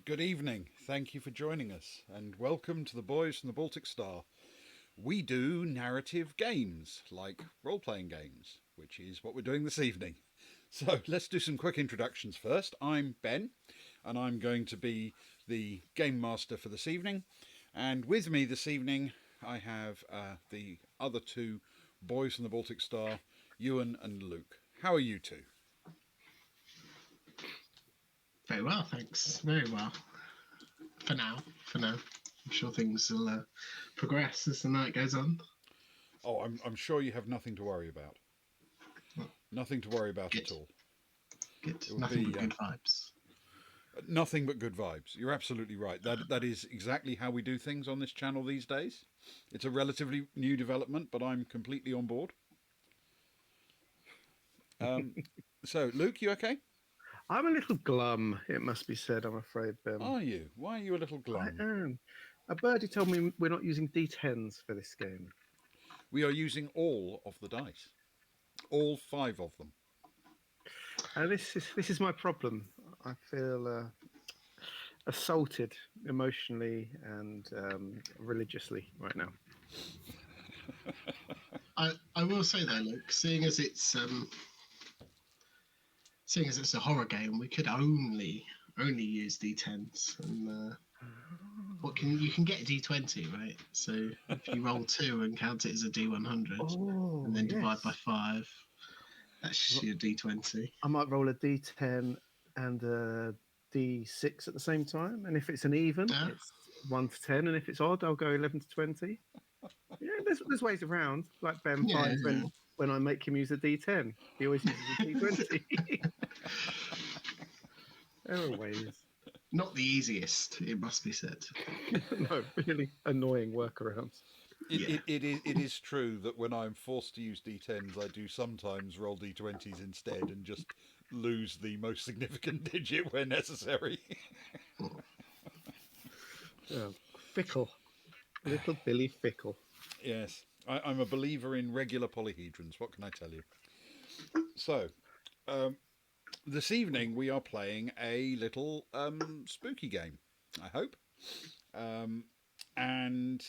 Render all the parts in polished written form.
Good evening. Thank you for joining us, and welcome to the Boys from the Baltic Star. We do narrative games, like role-playing games, which is what we're doing this evening. So let's do some quick introductions first. I'm Ben, and I'm going to be the game master for this evening. And with me this evening, I have the other two boys from the Baltic Star, Ewan and Luke. How are you two? Very well, thanks. Very well. For now. I'm sure things will progress as the night goes on. Oh, I'm sure you have nothing to worry about. Nothing to worry about at all. Good. Nothing but good vibes. Nothing but good vibes. You're absolutely right. That is exactly how we do things on this channel these days. It's a relatively new development, but I'm completely on board. So, Luke, you okay? I'm a little glum, it must be said, I'm afraid, Ben. Are you? Why are you a little glum? I am. A birdie told me we're not using D10s for this game. We are using all of the dice. All 5 of them. And this is my problem. I feel assaulted emotionally and religiously right now. I will say though, Luke, seeing as it's a horror game, we could only use D10s, and you can get a D20, right? So if you roll 2 and count it as a D100, and then divide by 5, that's your D20. I might roll a D10 and a D6 at the same time, and if it's an even, it's 1 to 10, and if it's odd, I'll go 11 to 20. Yeah, there's ways around. Like Ben finds when I make him use a D10, he always uses a D20. There are ways. Not the easiest, it must be said. No, really annoying workarounds. It is true that when I'm forced to use D10s, I do sometimes roll D20s instead and just lose the most significant digit where necessary. Fickle. Little Billy Fickle. Yes, I'm a believer in regular polyhedrons. What can I tell you? So, this evening we are playing a little spooky game, I hope. And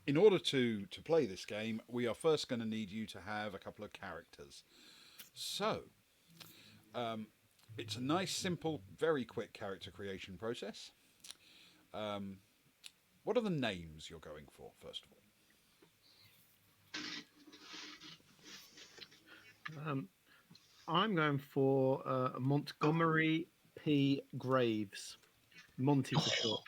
in order to play this game, we are first going to need you to have a couple of characters. So, it's a nice, simple, very quick character creation process. What are the names you're going for, first of all? I'm going for Montgomery P. Graves. Monty for short.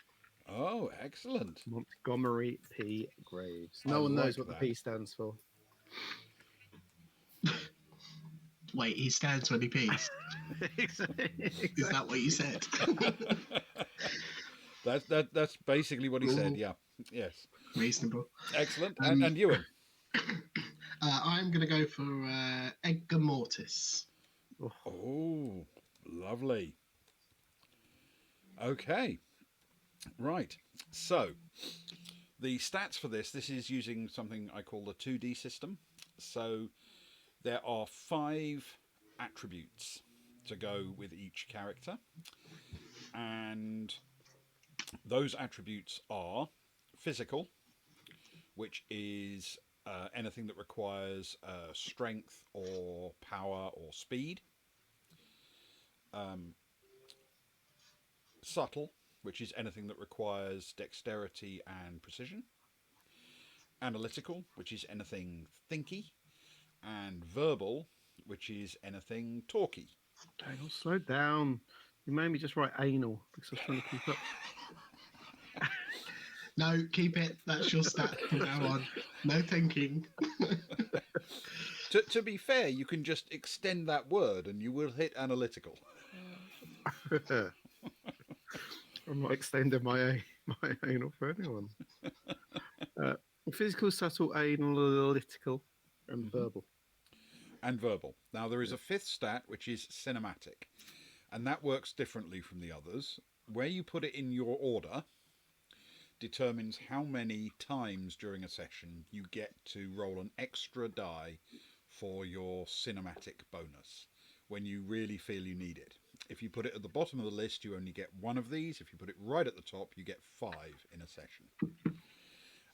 Oh, excellent. Montgomery P. Graves. No one knows what the P stands for. Wait, he stands when he pees? Exactly. Is that what you said? That's basically what he said, yeah. Yes. Reasonable. Excellent. And Ewan? I'm going to go for Edgar Mortis. Oh, lovely. Okay. Right. So, the stats for this is using something I call the 2D system. So, there are 5 attributes to go with each character. And those attributes are physical, which is anything that requires strength or power or speed. Subtle, which is anything that requires dexterity and precision. Analytical, which is anything thinky. And verbal, which is anything talky. Daniel, slow down. You made me just write anal because I was trying to keep up. No, keep it. That's your stat from now on. No thinking. To be fair, you can just extend that word and you will hit analytical. I'm not extending my anal for anyone. Physical, subtle, analytical, and verbal. And verbal. Now, there is a 5th stat, which is cinematic. And that works differently from the others. Where you put it in your order determines how many times during a session you get to roll an extra die for your cinematic bonus when you really feel you need it. If you put it at the bottom of the list, you only get one of these. If you put it right at the top, you get 5 in a session.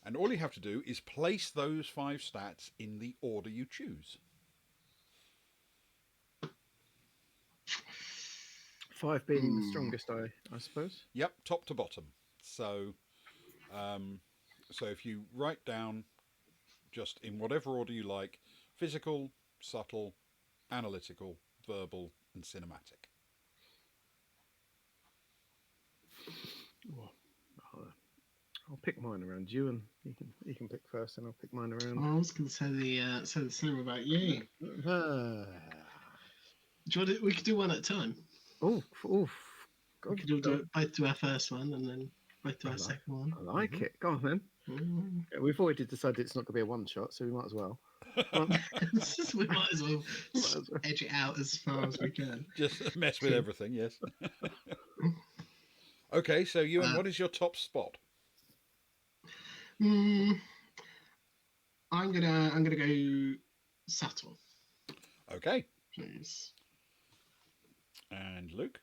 And all you have to do is place those 5 stats in the order you choose. 5 being the strongest, I suppose. Yep, top to bottom. So, so if you write down just in whatever order you like, physical, subtle, analytical, verbal, and cinematic. I'll pick mine around you, and you can pick first, and I'll pick mine around. I was going to say the same about you. Do you want we could do one at a time. Oh, We could both do our first one, and then both do our second one. I like it. Go on then. Yeah, we've already decided it's not going to be a one shot, so we might as well. We might as well edge it out as far as we can. Just mess with everything, yes. Okay, so Ewan, what is your top spot? I'm gonna go subtle. Okay. Please. And Luke?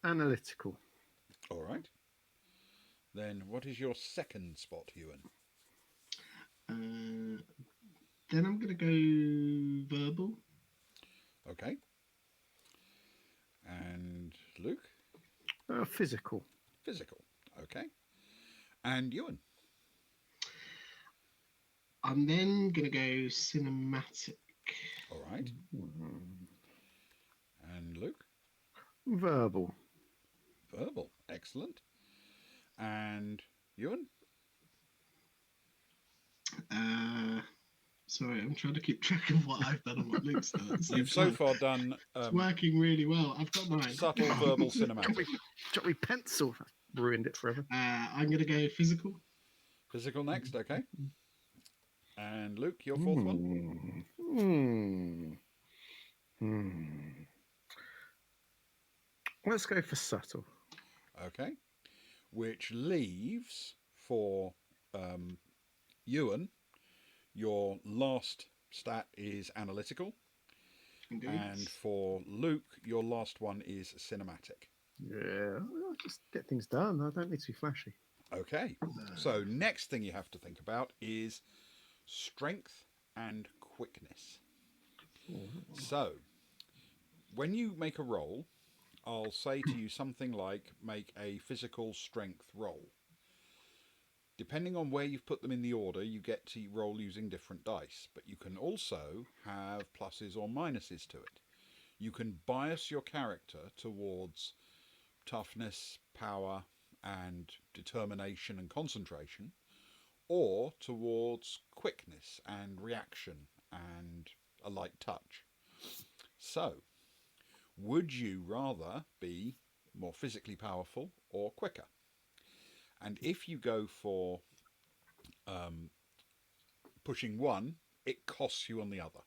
Analytical. All right. Then what is your second spot, Ewan? Then I'm gonna go verbal. Okay. And Luke? Physical. Physical. Okay. And Ewan? I'm then gonna go cinematic. All right. And Luke? Verbal. Verbal. Excellent. And Ewan? Sorry, I'm trying to keep track of what I've done and what Luke's done. You've so far done... it's working really well. I've got mine. Subtle, verbal, cinematic. Got me pencil. Ruined it forever. I'm going to go physical. Physical next, okay. And Luke, your fourth one? Let's go for subtle. Okay. Which leaves for Ewan, your last stat is analytical. Indeed. And for Luke, your last one is cinematic. Yeah, I'll just get things done. I don't need to be flashy. Okay. So next thing you have to think about is strength and quickness. So when you make a roll, I'll say to you something like make a physical strength roll. Depending on where you've put them in the order, you get to roll using different dice, but you can also have pluses or minuses to it. You can bias your character towards toughness, power, and determination and concentration, or towards quickness and reaction and a light touch. So, would you rather be more physically powerful or quicker? And if you go for pushing one, it costs you on the other.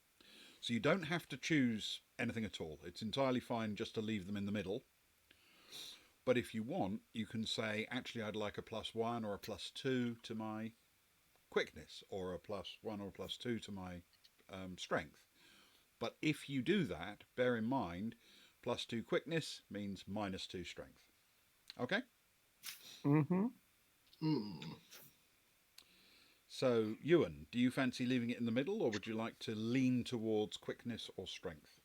So you don't have to choose anything at all. It's entirely fine just to leave them in the middle. But if you want, you can say, actually, I'd like a +1 or a +2 to my quickness, or a +1 or a +2 to my strength. But if you do that, bear in mind, +2 quickness means -2 strength. Okay? So, Ewan, do you fancy leaving it in the middle, or would you like to lean towards quickness or strength?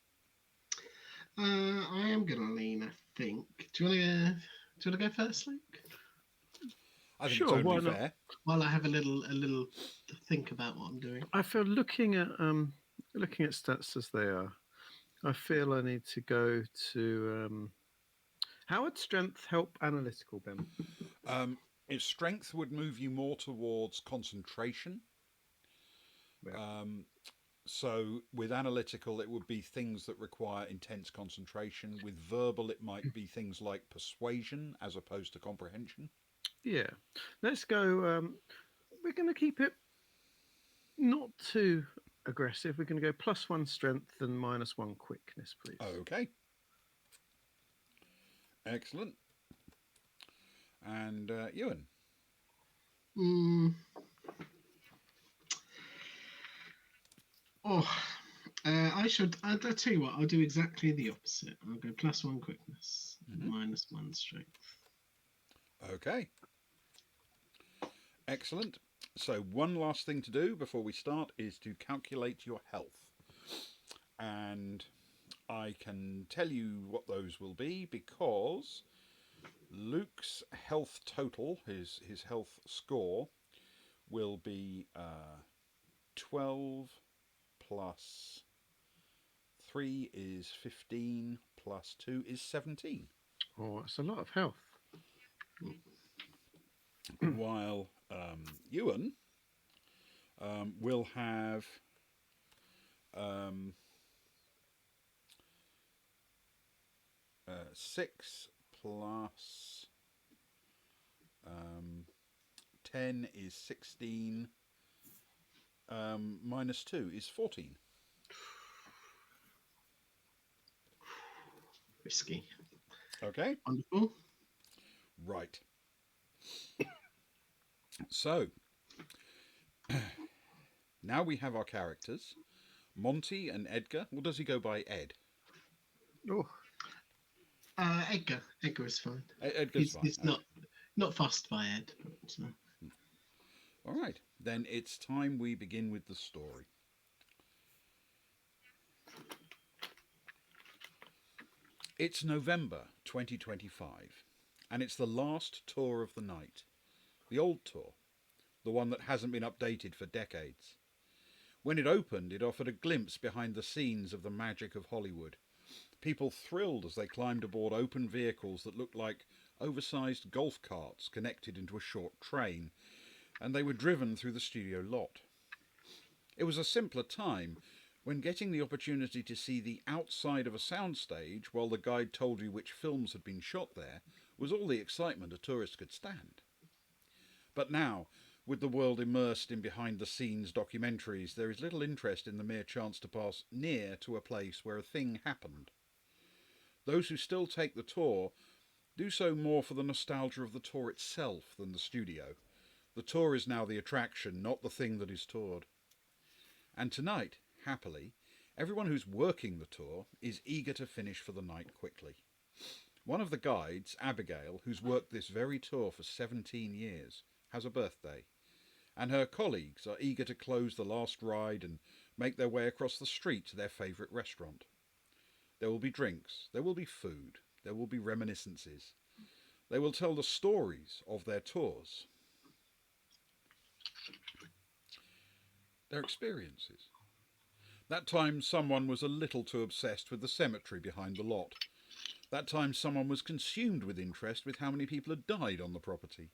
I am going to lean, I think. Do you want to go first, Luke? I think Sure, it's only fair. While I have a little to think about what I'm doing. I feel looking at stats as they are, I feel I need to go to how would strength help analytical, Ben? Its strength would move you more towards concentration. Yeah. So with analytical, it would be things that require intense concentration. With verbal, it might be things like persuasion as opposed to comprehension. Yeah. Let's go. We're going to keep it not too aggressive. We're going to go +1 strength and -1 quickness, please. Okay. Excellent. And Ewan? Oh, I'll tell you what. I'll do exactly the opposite. I'll go +1 quickness, -1 strength. Okay. Excellent. So one last thing to do before we start is to calculate your health. And I can tell you what those will be because Luke's health total, his health score, will be 12 plus 3 is 15 plus 2 is 17. Oh, that's a lot of health. While Ewan will have 6 plus 10 is 16 minus 2 is 14. Risky. Okay. Wonderful. Right. So now we have our characters. Monty and Edgar. Well, does he go by Ed? Oh, Edgar. Edgar is fine. Edgar's fine. He's not fussed by Ed. So. All right. Then it's time we begin with the story. It's November 2025, and it's the last tour of the night. The old tour, the one that hasn't been updated for decades. When it opened, it offered a glimpse behind the scenes of the magic of Hollywood. People thrilled as they climbed aboard open vehicles that looked like oversized golf carts connected into a short train, and they were driven through the studio lot. It was a simpler time when getting the opportunity to see the outside of a soundstage while the guide told you which films had been shot there was all the excitement a tourist could stand. But now, with the world immersed in behind-the-scenes documentaries, there is little interest in the mere chance to pass near to a place where a thing happened. Those who still take the tour do so more for the nostalgia of the tour itself than the studio. The tour is now the attraction, not the thing that is toured. And tonight, happily, everyone who's working the tour is eager to finish for the night quickly. One of the guides, Abigail, who's worked this very tour for 17 years, has a birthday, and her colleagues are eager to close the last ride and make their way across the street to their favourite restaurant. There will be drinks, there will be food, there will be reminiscences. They will tell the stories of their tours, their experiences. That time someone was a little too obsessed with the cemetery behind the lot. That time someone was consumed with interest with how many people had died on the property.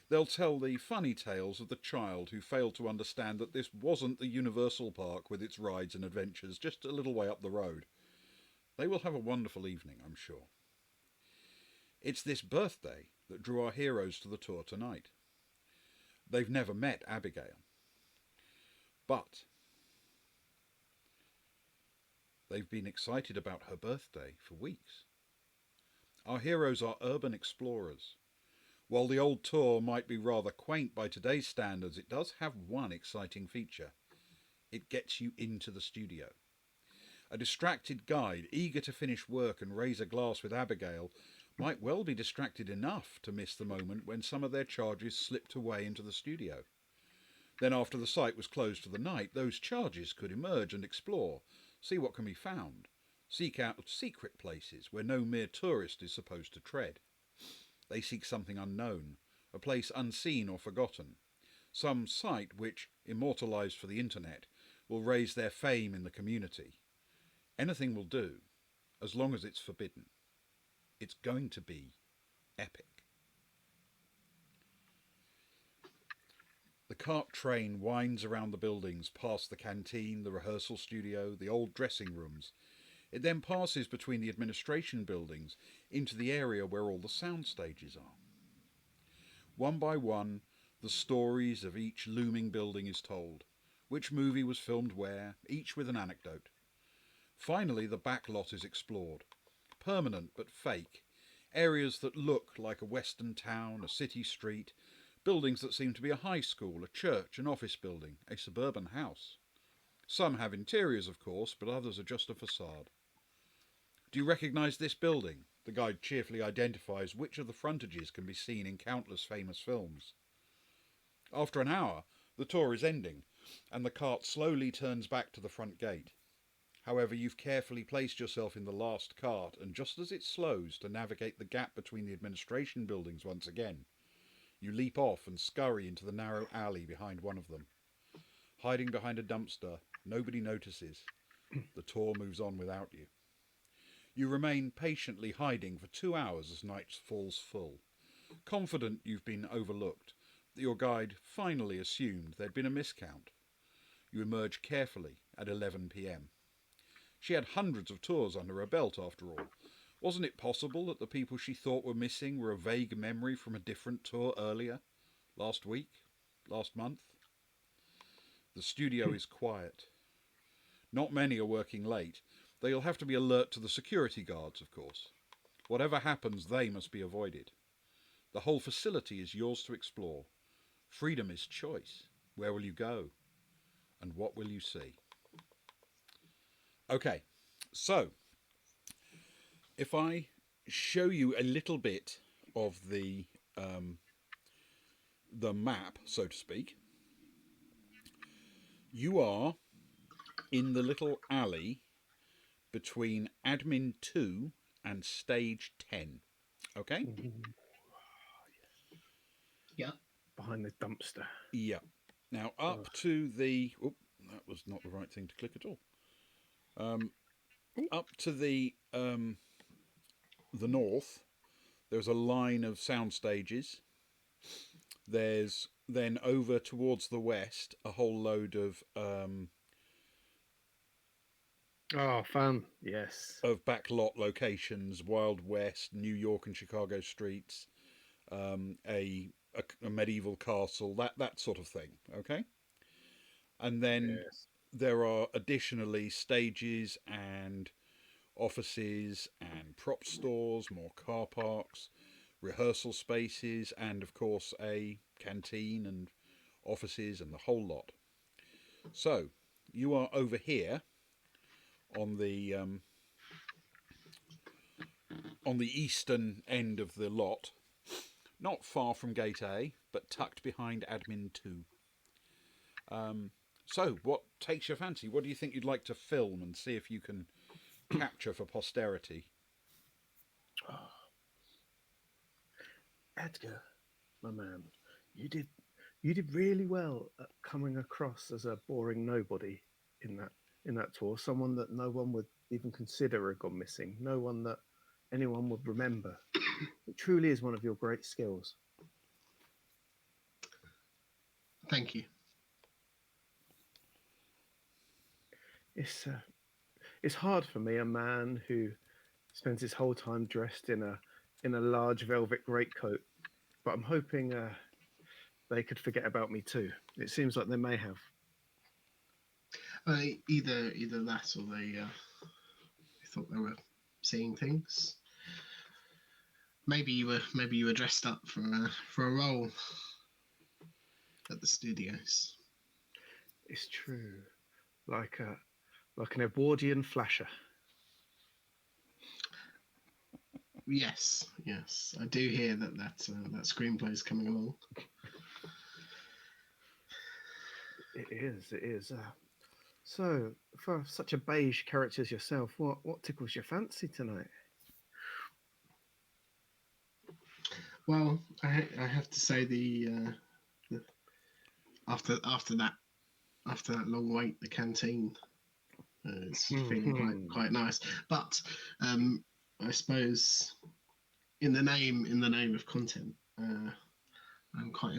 They'll tell the funny tales of the child who failed to understand that this wasn't the Universal Park with its rides and adventures just a little way up the road. They will have a wonderful evening, I'm sure. It's this birthday that drew our heroes to the tour tonight. They've never met Abigail, but they've been excited about her birthday for weeks. Our heroes are urban explorers. While the old tour might be rather quaint by today's standards, it does have one exciting feature. It gets you into the studio. A distracted guide, eager to finish work and raise a glass with Abigail, might well be distracted enough to miss the moment when some of their charges slipped away into the studio. Then after the site was closed for the night, those charges could emerge and explore, see what can be found, seek out secret places where no mere tourist is supposed to tread. They seek something unknown, a place unseen or forgotten, some site which, immortalised for the internet, will raise their fame in the community. Anything will do, as long as it's forbidden. It's going to be epic. The cart train winds around the buildings, past the canteen, the rehearsal studio, the old dressing rooms. It then passes between the administration buildings into the area where all the sound stages are. One by one, the stories of each looming building is told. Which movie was filmed where, each with an anecdote. Finally, the back lot is explored. Permanent but fake. Areas that look like a western town, a city street. Buildings that seem to be a high school, a church, an office building, a suburban house. Some have interiors, of course, but others are just a facade. Do you recognise this building? The guide cheerfully identifies which of the frontages can be seen in countless famous films. After an hour, the tour is ending, and the cart slowly turns back to the front gate. However, you've carefully placed yourself in the last cart, and just as it slows to navigate the gap between the administration buildings once again, you leap off and scurry into the narrow alley behind one of them. Hiding behind a dumpster, nobody notices. The tour moves on without you. You remain patiently hiding for 2 hours as night falls full, confident you've been overlooked, that your guide finally assumed there'd been a miscount. You emerge carefully at 11 p.m. She had hundreds of tours under her belt, after all. Wasn't it possible that the people she thought were missing were a vague memory from a different tour earlier? Last week? Last month? The studio is quiet. Not many are working late, though you'll have to be alert to the security guards, of course. Whatever happens, they must be avoided. The whole facility is yours to explore. Freedom is choice. Where will you go? And what will you see? Okay, so if I show you a little bit of the map, so to speak, you are in the little alley between Admin 2 and Stage 10. Okay? Yeah. Behind the dumpster. Yeah. Now, up to the... Oh, that was not the right thing to click at all. Up to the north, there's a line of sound stages. There's then over towards the west a whole load of fun! Yes. of backlot locations: Wild West, New York and Chicago streets, a medieval castle, that sort of thing. Okay, and then there are additionally stages and offices and prop stores, more car parks, rehearsal spaces, and of course a canteen and offices and the whole lot. So you are over here on the eastern end of the lot, not far from Gate A, but tucked behind Admin 2. So what takes your fancy? What do you think you'd like to film and see if you can capture for posterity? Edgar, my man, you did really well at coming across as a boring nobody in that tour. Someone that no one would even consider had gone missing. No one that anyone would remember. It truly is one of your great skills. Thank you. It's hard for me, a man who spends his whole time dressed in a large velvet greatcoat, but I'm hoping they could forget about me too. It seems like they may have. Either that, or they thought they were seeing things. Maybe you were dressed up for a role at the studios. It's true, like an Edwardian flasher. Yes, I do hear that screenplay is coming along. It is. So, for such a beige character as yourself, what tickles your fancy tonight? Well, I have to say the after that long wait, the canteen is feeling quite nice. But I suppose in the name of content, I'm quite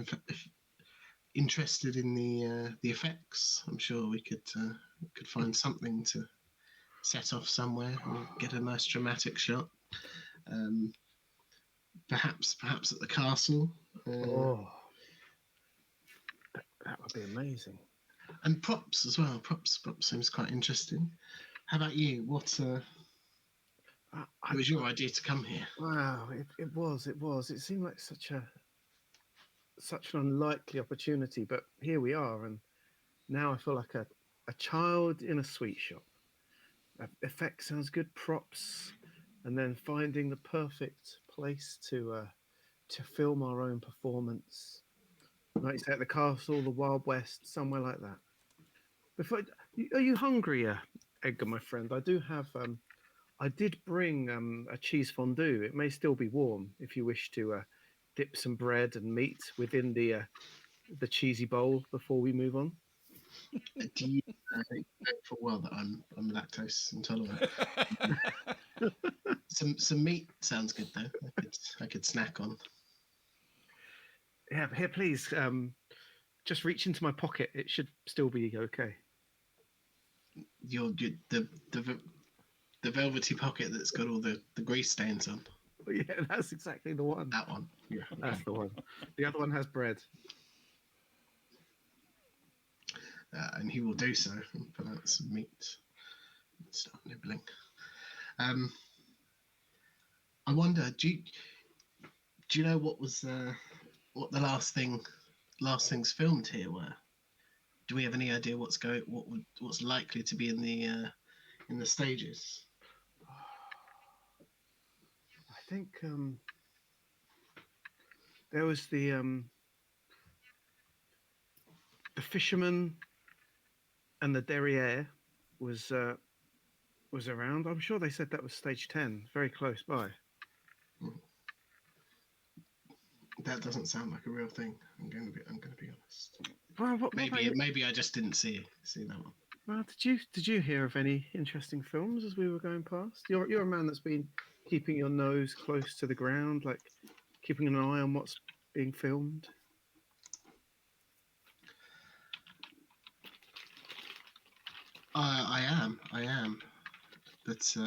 interested in the effects. I'm sure we could find something to set off somewhere or get a nice dramatic shot. Perhaps at the castle. That would be amazing. And props as well. Props seems quite interesting. How about you? What was your idea to come here? Wow, it was. It seemed like such an unlikely opportunity, but here we are, and now I feel like a child in a sweet shop. Effect sounds good, props, and then finding the perfect place to film our own performance. Like you say, at the castle, the Wild West, somewhere like that. Before, are you hungry, Edgar, my friend? I do have. I did bring a cheese fondue. It may still be warm if you wish to dip some bread and meat within the cheesy bowl before we move on. Do you know for well that I'm lactose intolerant? Some meat sounds good though. I could snack on. Yeah, here, please. Just reach into my pocket. It should still be okay. The velvety pocket that's got all the grease stains on. Yeah, that's exactly the one. That one. Yeah, that's the one. The other one has bread. And he will do so and put out some meat and start nibbling. I wonder, do you know what what the last things filmed here were? Do we have any idea what's likely to be in the stages? I think there was the fisherman and the derriere was around. I'm sure they said that was stage 10, very close by. That doesn't sound like a real thing. I'm going to be honest. Well, maybe I just didn't see that one. Well, did you hear of any interesting films as we were going past? You're a man that's been keeping your nose close to the ground, like keeping an eye on what's being filmed. I am, but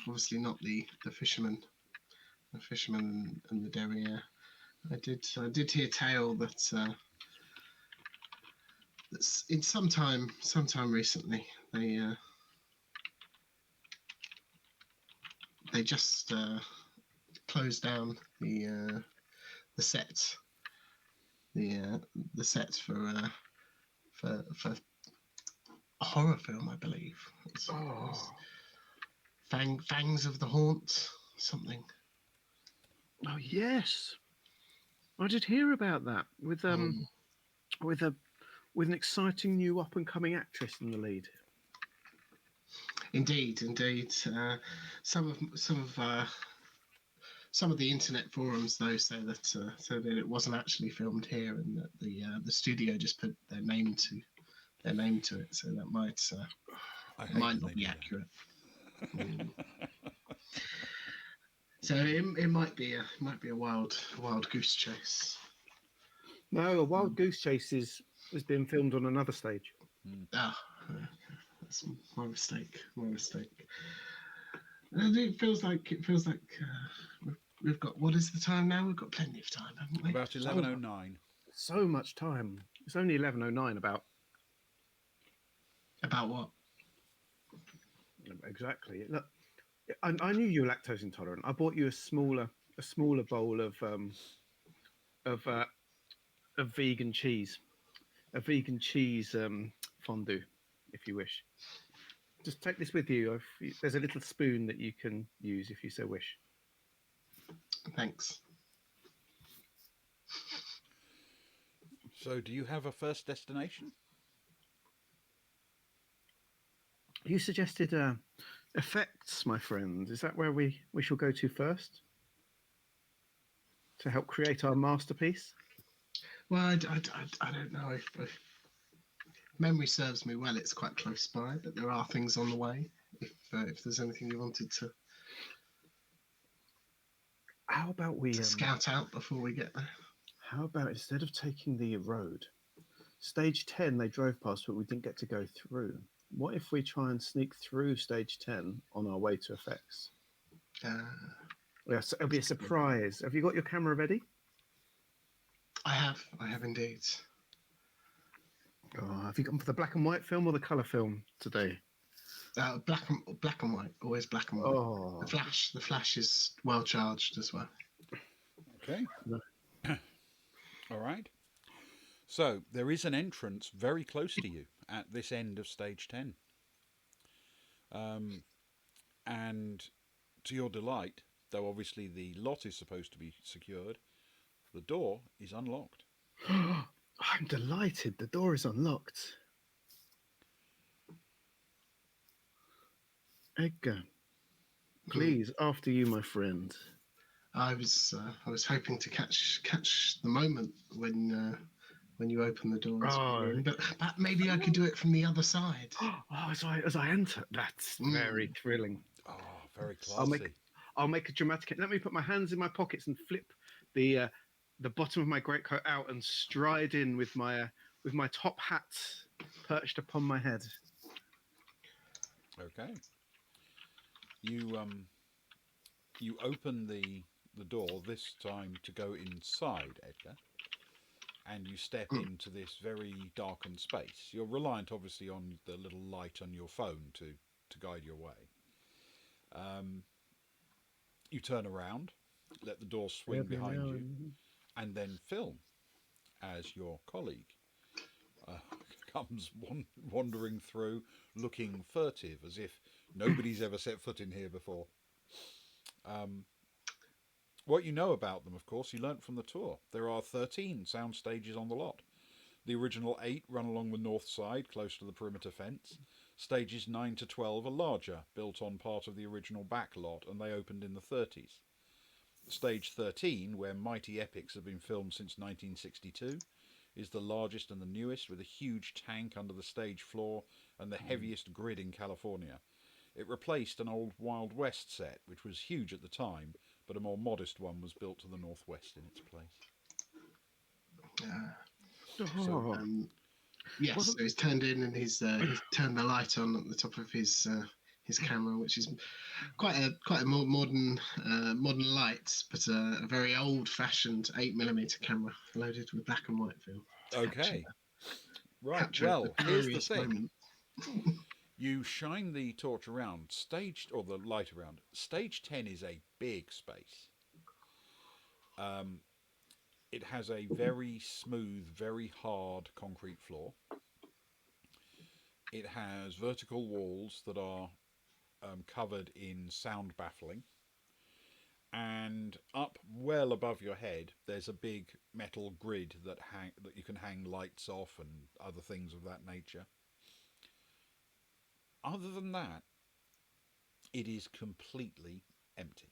obviously not the fisherman and the derriere. I did hear tale that that's in sometime recently they just closed down the set for a horror film, I believe. Fangs of the Haunt, something. Oh yes, I did hear about that with an exciting new up and coming actress in the lead. Indeed. Some of the internet forums though say that it wasn't actually filmed here, and that the studio just put their name to it, so that might not be accurate. So it might be a wild goose chase. No, a wild goose chase is being filmed on another stage. That's my mistake. It feels like we've got, what is the time now? We've got plenty of time, haven't we? About 11:09. So much time. It's only 11:09. About what? Exactly. Look, I knew you were lactose intolerant. I bought you a smaller bowl of vegan cheese, fondue, if you wish. Just take this with you. There's a little spoon that you can use if you so wish. Thanks. So, do you have a first destination? You suggested effects, my friend. Is that where we shall go to first to help create our masterpiece? Well, I don't know if memory serves me well. It's quite close by, but there are things on the way. If there's anything you wanted to, how about we scout out before we get there? How about instead of taking the road, stage 10 they drove past, but we didn't get to go through. What if we try and sneak through stage 10 on our way to effects? Yes, it'll be a surprise. Have you got your camera ready? I have indeed. Oh, have you gone for the black and white film or the colour film today? Black and white, always black and white. Oh. The flash is well charged as well. Okay. All right. So there is an entrance very close to you at this end of stage 10. And to your delight, though obviously the lot is supposed to be secured, the door is unlocked. I'm delighted. The door is unlocked. Edgar, please, after you, my friend. I was hoping to catch the moment when you open the door, but maybe I could do it from the other side. Oh, as I enter, that's very thrilling. Oh, very classy. I'll make a dramatic. Let me put my hands in my pockets and flip the bottom of my greatcoat out and stride in with my top hat perched upon my head. Okay. You open the door this time to go inside, Edgar, and you step into this very darkened space. You're reliant, obviously, on the little light on your phone to guide your way. You turn around, let the door swing behind you, and then film as your colleague comes wandering through, looking furtive, as if nobody's ever set foot in here before. What you know about them, of course, you learnt from the tour. There are 13 sound stages on the lot. The original 8 run along the north side, close to the perimeter fence. Stages 9 to 12 are larger, built on part of the original back lot, and they opened in the 30s. Stage 13, where mighty epics have been filmed since 1962, is the largest and the newest, with a huge tank under the stage floor and the heaviest grid in California. It replaced an old Wild West set, which was huge at the time, but a more modest one was built to the northwest in its place. Yes, so he's turned in and he's turned the light on at the top of his camera, which is quite a more modern light, but a very old-fashioned 8mm camera loaded with black and white film. Okay, right. Well, here's the thing. You shine the torch around the light around. Stage 10 is a big space. It has a very smooth, very hard concrete floor. It has vertical walls that are covered in sound baffling. And up well above your head, there's a big metal grid that you can hang lights off and other things of that nature. Other than that, it is completely empty.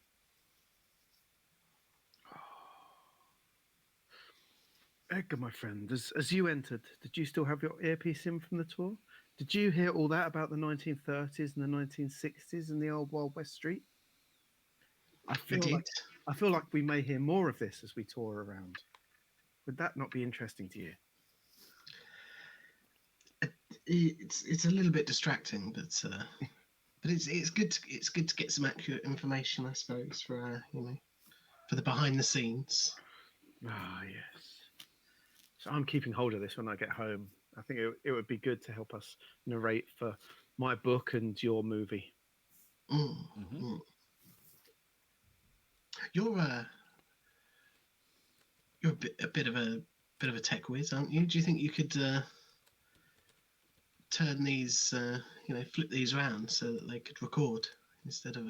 Edgar, my friend, as you entered, did you still have your earpiece in from the tour? Did you hear all that about the 1930s and the 1960s and the old Wild West Street? I feel like we may hear more of this as we tour around. Would that not be interesting to you? It's a little bit distracting, but it's good to get some accurate information, I suppose, for for the behind the scenes. Ah, yes. So I'm keeping hold of this when I get home. I think it would be good to help us narrate for my book and your movie. You're a bit of a tech whiz, aren't you? Do you think you could turn these, flip these around so that they could record instead of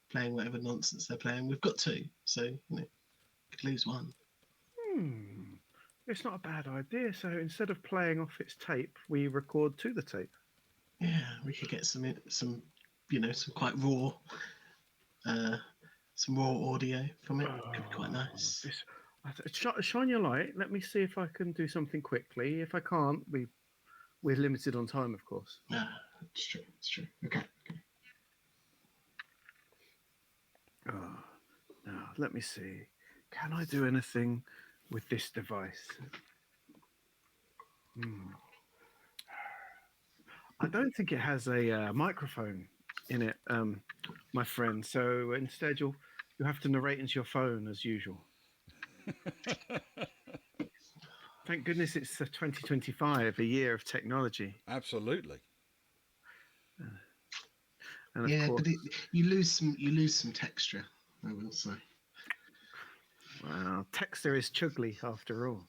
playing whatever nonsense they're playing? We've got 2, so could lose one. It's not a bad idea. So instead of playing off its tape, we record to the tape. Yeah, we could get some quite raw, some raw audio from it. Could be quite nice. Shine your light. Let me see if I can do something quickly. If I can't, we're limited on time, of course. It's true. It's true. Okay. Now, let me see. Can I do anything with this device? I don't think it has a microphone in it, my friend. So instead, you have to narrate into your phone as usual. Thank goodness it's 2025, a year of technology. Absolutely. And of course, but you lose some texture, I will say. Well, texture is chugly after all.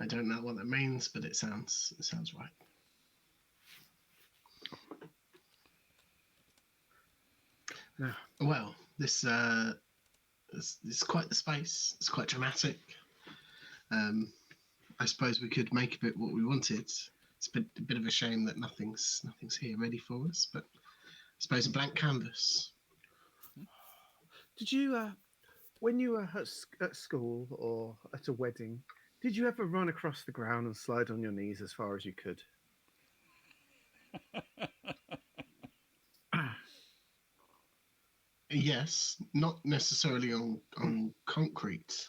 don't know what that means, but it sounds right. No. Well, this is quite the space. It's quite dramatic. I suppose we could make of it what we wanted. It's a bit of a shame that nothing's here ready for us, but I suppose a blank canvas. Did you, when you were at school or at a wedding, did you ever run across the ground and slide on your knees as far as you could? Yes, not necessarily on concrete.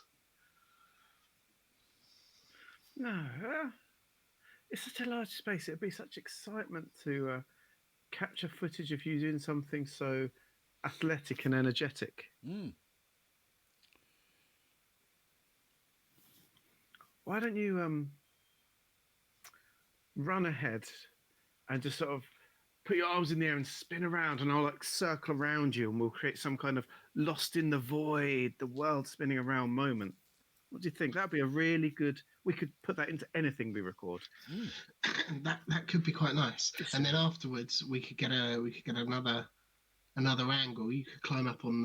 No, it's such a large space. It'd be such excitement to capture footage of you doing something so athletic and energetic. Mm. Why don't you run ahead and just sort of put your arms in the air and spin around, and I'll like circle around you, and we'll create some kind of lost in the void, the world spinning around moment. What do you think? That'd be a really good. We could put that into anything we record. That could be quite nice. And then afterwards, we could get another angle. You could climb up on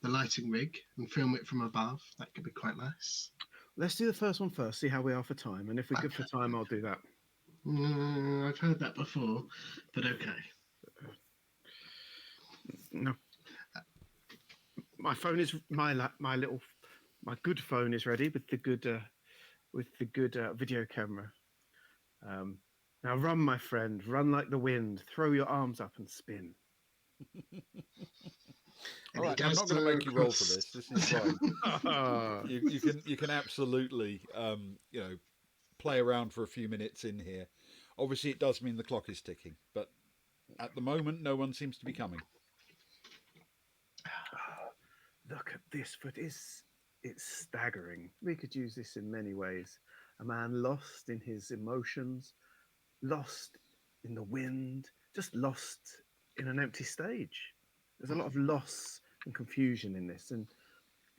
the lighting rig and film it from above. That could be quite nice. Let's do the first one first. See how we are for time, and if we're good for time, I'll do that. I've heard that before, but okay. No, my phone is my good phone is ready with the good video camera. Now run, my friend, run like the wind. Throw your arms up and spin. All right, I'm not going to make you roll for this. This is fine. You can absolutely play around for a few minutes in here. Obviously, it does mean the clock is ticking, but at the moment, no one seems to be coming. Look at this foot. It's staggering. We could use this in many ways. A man lost in his emotions, lost in the wind, just lost in an empty stage. There's a lot of loss and confusion in this, and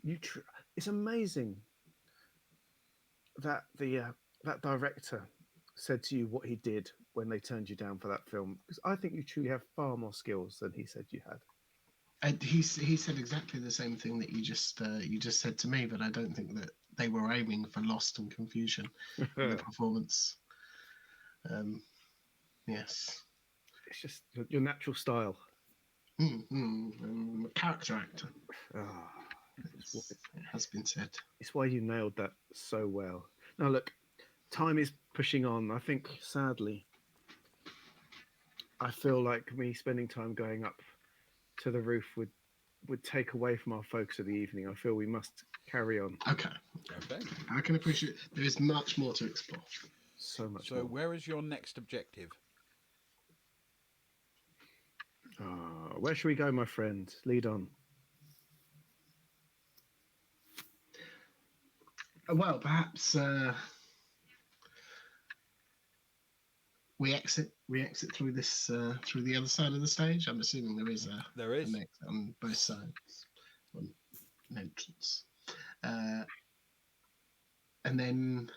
it's amazing that that director said to you what he did when they turned you down for that film, because I think you truly have far more skills than he said you had. And he said exactly the same thing that you just said to me, but I don't think that they were aiming for lost and confusion in the performance. Yes, it's just your natural style. Character actor. It has been said. It's why you nailed that so well. Now look, time is pushing on. I think, sadly, I feel like me spending time going up to the roof would take away from our focus of the evening. I feel we must carry on. Okay. I can appreciate there is much more to explore. So much more. So where is your next objective? Where should we go, my friend? Lead on. Well, perhaps we exit through this through the other side of the stage. I'm assuming there is an exit on both sides, an entrance, and then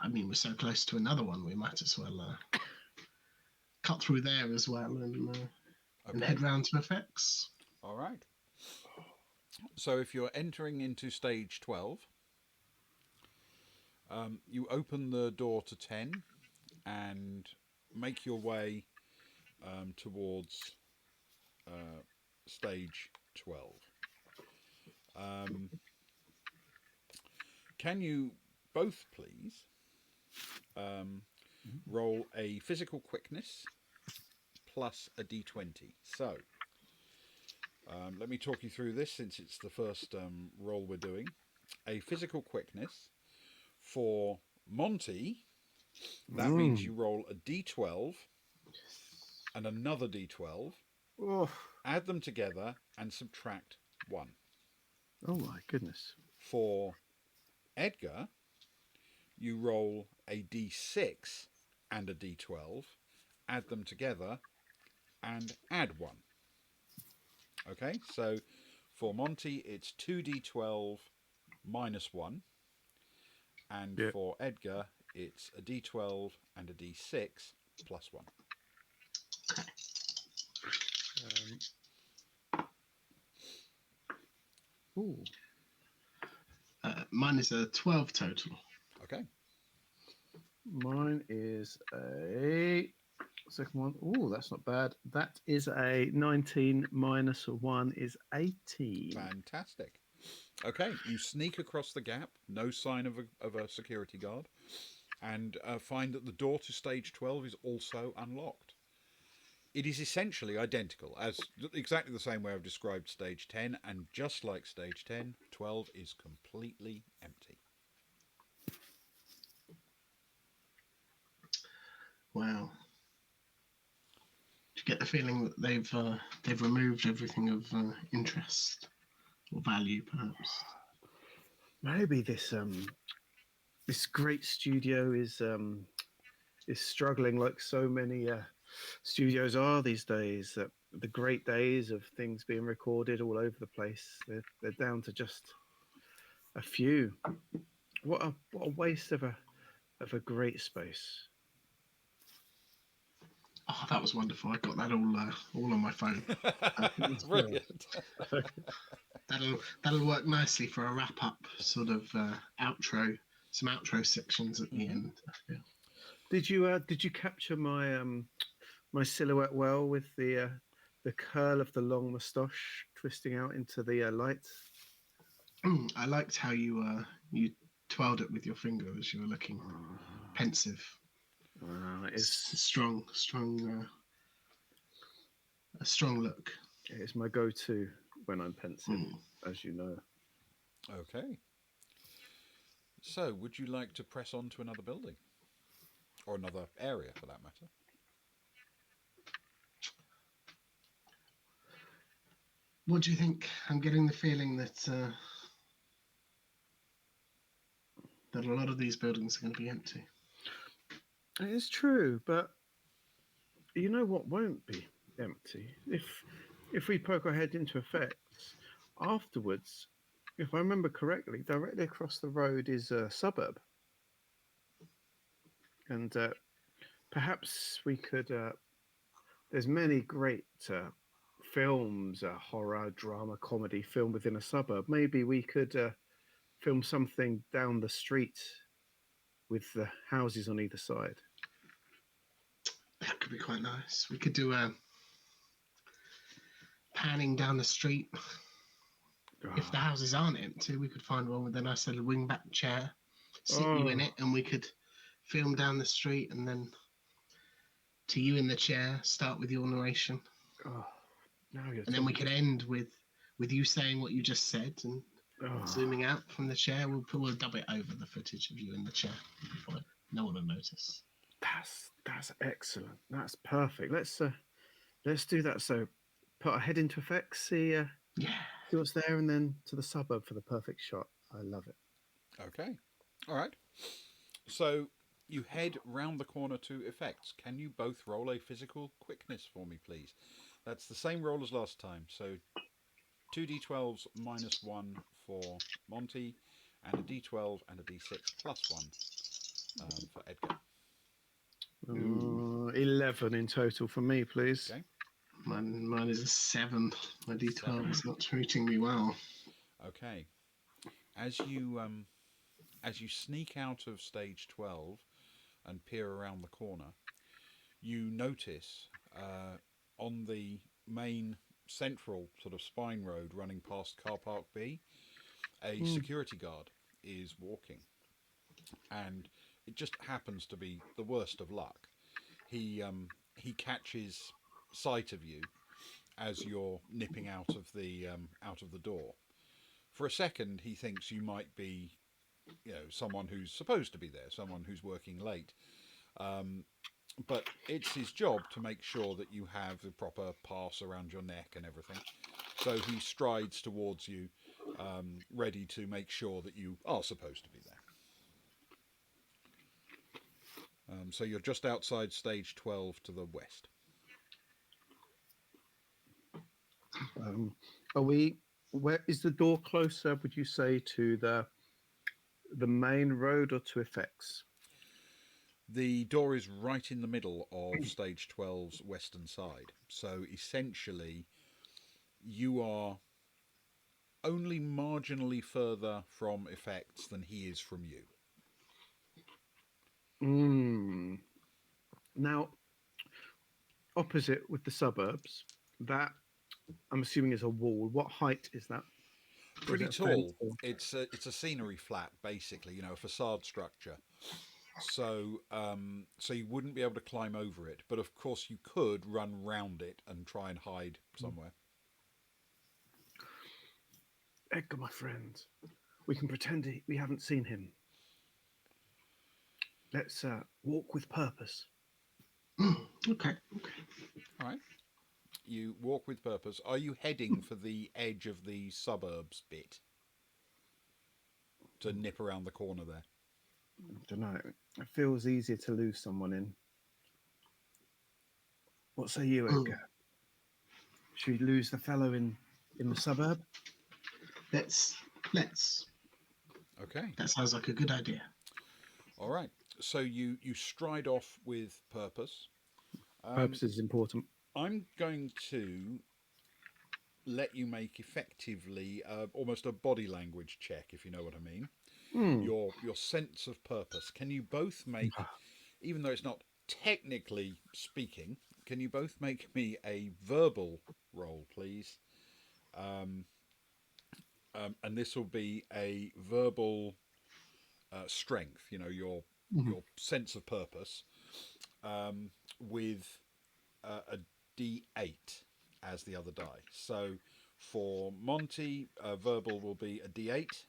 I mean we're so close to another one, we might as well cut through there as well and head round to effects. All right. So if you're entering into stage 12, you open the door to 10 and make your way towards stage 12. Can you both please roll a physical quickness plus a d20? So let me talk you through this since it's the first roll we're doing. A physical quickness for Monty, that means you roll a d12 and another d12, add them together and subtract 1. Oh my goodness. For Edgar, you roll a d6 and a d12, add them together and add 1. Okay, so for Monty it's 2d12 minus 1, And Yeah. for Edgar, it's a D12 and a D6 plus 1. Okay. Ooh. Mine is a 12 total. Okay. Mine is a second one. Oh, that's not bad. That is a 19 minus 1 is 18. Fantastic. Okay, you sneak across the gap, no sign of a security guard, and find that the door to stage 12 is also unlocked. It is essentially identical, as exactly the same way I've described stage 10, and just like stage 10, 12 is completely empty. Wow. Do you get the feeling that they've removed everything of interest or value, perhaps? Maybe this great studio is struggling like so many studios are these days. The great days of things being recorded all over the place, they're down to just a few. What a waste of a great space. Oh, that was wonderful. I got that all on my phone. Brilliant. That'll work nicely for a wrap up sort of outro, some outro sections at the end. Yeah. Did you capture my silhouette well with the curl of the long moustache twisting out into the light? I liked how you twirled it with your finger as you were looking pensive. It's A strong look. it's my go-to when I'm pensive, as you know. Okay. So, would you like to press on to another building? Or another area, for that matter? What do you think? I'm getting the feeling that that a lot of these buildings are going to be empty. It's true, but you know what won't be empty? If we poke our head into effects afterwards, if I remember correctly, directly across the road is a suburb, and perhaps we could. There's many great films, horror, drama, comedy, film within a suburb. Maybe we could film something down the street with the houses on either side. That could be quite nice. We could do a panning down the street. If the houses aren't empty, we could find one with a nice little wingback chair, sit you in it, and we could film down the street, and then to you in the chair, start with your narration. And then we could end with you saying what you just said and zooming out from the chair. We'll dub it over the footage of you in the chair. Fine. No one will notice. That's excellent. That's perfect. Let's do that. So put our head into effects, see what's there, and then to the suburb for the perfect shot. I love it. Okay. All right. So you head round the corner to effects. Can you both roll a physical quickness for me, please? That's the same roll as last time. So 2d12s minus 1 for Monty, and a d12 and a d6 plus 1 for Edgar. 11 in total for me, please. Okay. Mine is a 7. My d12 is not treating me well. Okay. As you sneak out of stage 12 and peer around the corner, you notice on the main central sort of spine road running past Car Park B, a security guard is walking, and it just happens to be the worst of luck. He catches sight of you as you're nipping out of the door. For a second, he thinks you might be, someone who's supposed to be there, someone who's working late. But it's his job to make sure that you have the proper pass around your neck and everything. So he strides towards you, ready to make sure that you are supposed to be there. So you're just outside stage 12 to the west. Are we? Where is the door closer? Would you say to the main road or to effects? The door is right in the middle of stage 12's western side. So essentially, you are only marginally further from effects than he is from you. Now, opposite with the suburbs, that I'm assuming is a wall. What height is that? Or is Pretty it a fence tall. or- It's a scenery flat, basically, a facade structure. So so you wouldn't be able to climb over it, but of course you could run round it and try and hide somewhere. Edgar, my friend, we can pretend we haven't seen him. Let's walk with purpose. Okay. All right. You walk with purpose. Are you heading for the edge of the suburbs bit to nip around the corner there? I don't know. It feels easier to lose someone in. What say you, Edgar? Should we lose the fellow in the suburb? Let's. Okay. That sounds like a good idea. All right. So you stride off with purpose. Purpose is important. I'm going to let you make effectively almost a body language check, if you know what I mean. Your sense of purpose. Can you both make, even though it's not technically speaking, can you both make me a verbal roll, please? And this will be a verbal strength. Your sense of purpose with a D8 as the other die. So for Monty, verbal will be a D8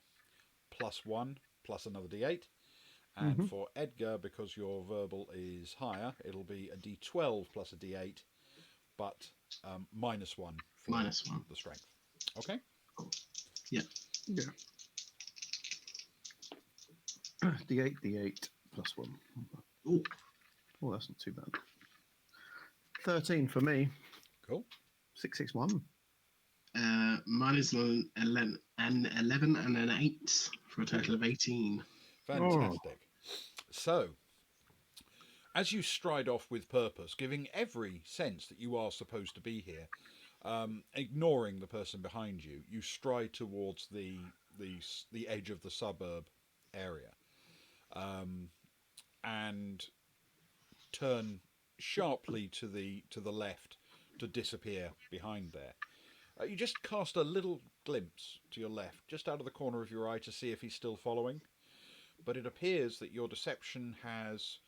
plus 1 plus another D8. And for Edgar, because your verbal is higher, it'll be a D12 plus a D8, but minus 1 for -1. the strength. Okay? Yeah. D8 plus 1. Ooh. Oh, that's not too bad. 13 for me. Cool. 661. Mine is an 11 and an 8 for a total of 18. Fantastic. So, as you stride off with purpose, giving every sense that you are supposed to be here, ignoring the person behind you, you stride towards the edge of the suburb area, and turn sharply to the left to disappear behind there. You just cast a little glimpse to your left, just out of the corner of your eye, to see if he's still following. But it appears that your deception has,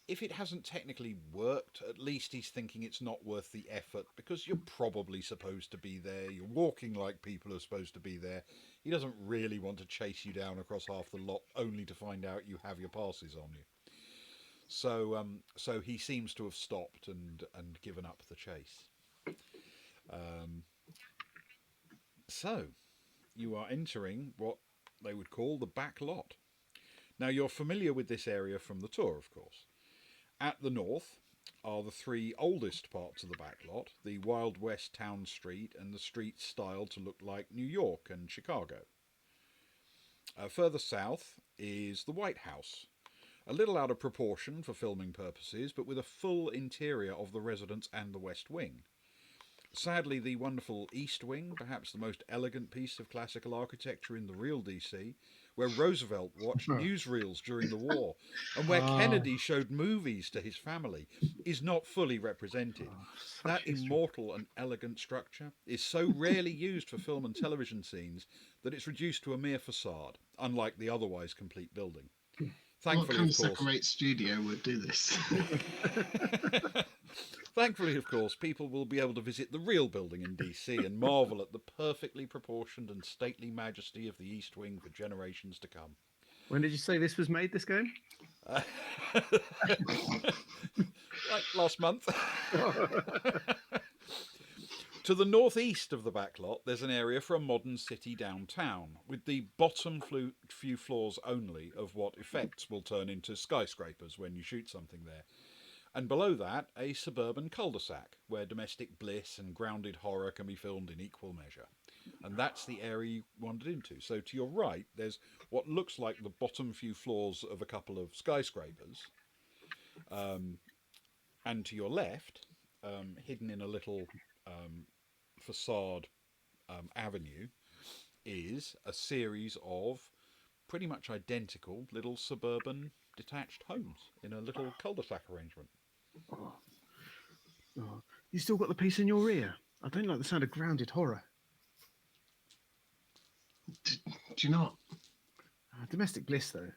if it hasn't technically worked, at least he's thinking it's not worth the effort, because you're probably supposed to be there. You're walking like people are supposed to be there. He doesn't really want to chase you down across half the lot only to find out you have your passes on you. So he seems to have stopped and given up the chase. So you are entering what they would call the back lot. Now, you're familiar with this area from the tour, of course. At the north are the three oldest parts of the back lot, the Wild West Town Street and the streets styled to look like New York and Chicago. Further south is the White House, a little out of proportion for filming purposes, but with a full interior of the residence and the West Wing. Sadly, the wonderful East Wing, perhaps the most elegant piece of classical architecture in the real DC, where Roosevelt watched newsreels during the war, and where Kennedy showed movies to his family, is not fully represented. That immortal and elegant structure is so rarely used for film and television scenes that it's reduced to a mere facade, unlike the otherwise complete building. Thankfully, what kind of course, Separate studio would do this? Thankfully, of course, people will be able to visit the real building in DC and marvel at the perfectly proportioned and stately majesty of the East Wing for generations to come. When did you say this was made, this game? Like last month. To the northeast of the backlot, there's an area for a modern city downtown, with the bottom few floors only of what effects will turn into skyscrapers when you shoot something there. And below that, a suburban cul-de-sac, where domestic bliss and grounded horror can be filmed in equal measure. and that's the area you wandered into. So to your right, there's what looks like the bottom few floors of a couple of skyscrapers, and to your left, hidden in a little facade avenue, is a series of pretty much identical little suburban detached homes in a little cul-de-sac arrangement. Oh, oh. You still got the piece in your ear? I don't like the sound of grounded horror. Do you not? Domestic bliss, though.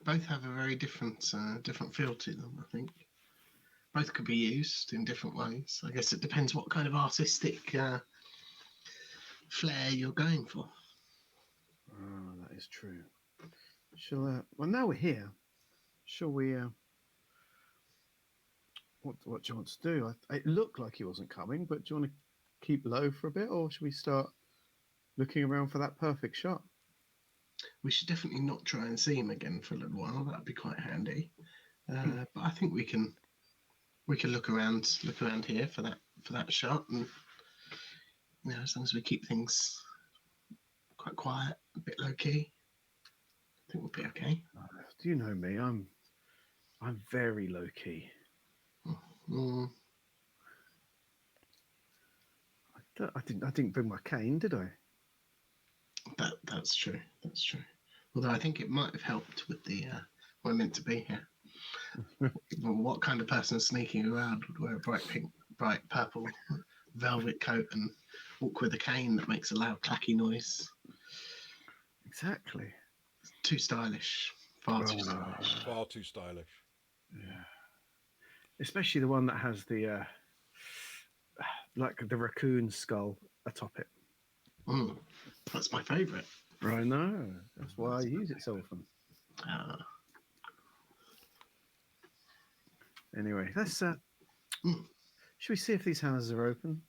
Both have a very different feel to them, I think. Both could be used in different ways. I guess it depends what kind of artistic flair you're going for. Oh, that is true. Shall well, now we're here. Shall we? What do you want to do? It looked like he wasn't coming, but do you want to keep low for a bit, or should we start looking around for that perfect shot? We should definitely not try and see him again for a little while. That'd be quite handy. But I think we can look around here for that shot, and as long as we keep things quite quiet, a bit low key, I think we'll be okay. Do you know me? I'm very low key. Mm. I didn't bring my cane, did I? That's true. That's true. Although I think it might have helped with the we're meant to be here. What kind of person sneaking around would wear a bright purple velvet coat and walk with a cane that makes a loud clacky noise? Exactly. Too stylish. Far too stylish. Far too stylish. Yeah. Especially the one that has the like the raccoon skull atop it. That's my favourite. I know. That's why I use it so often. Anyway, let's. Should we see if these houses are open?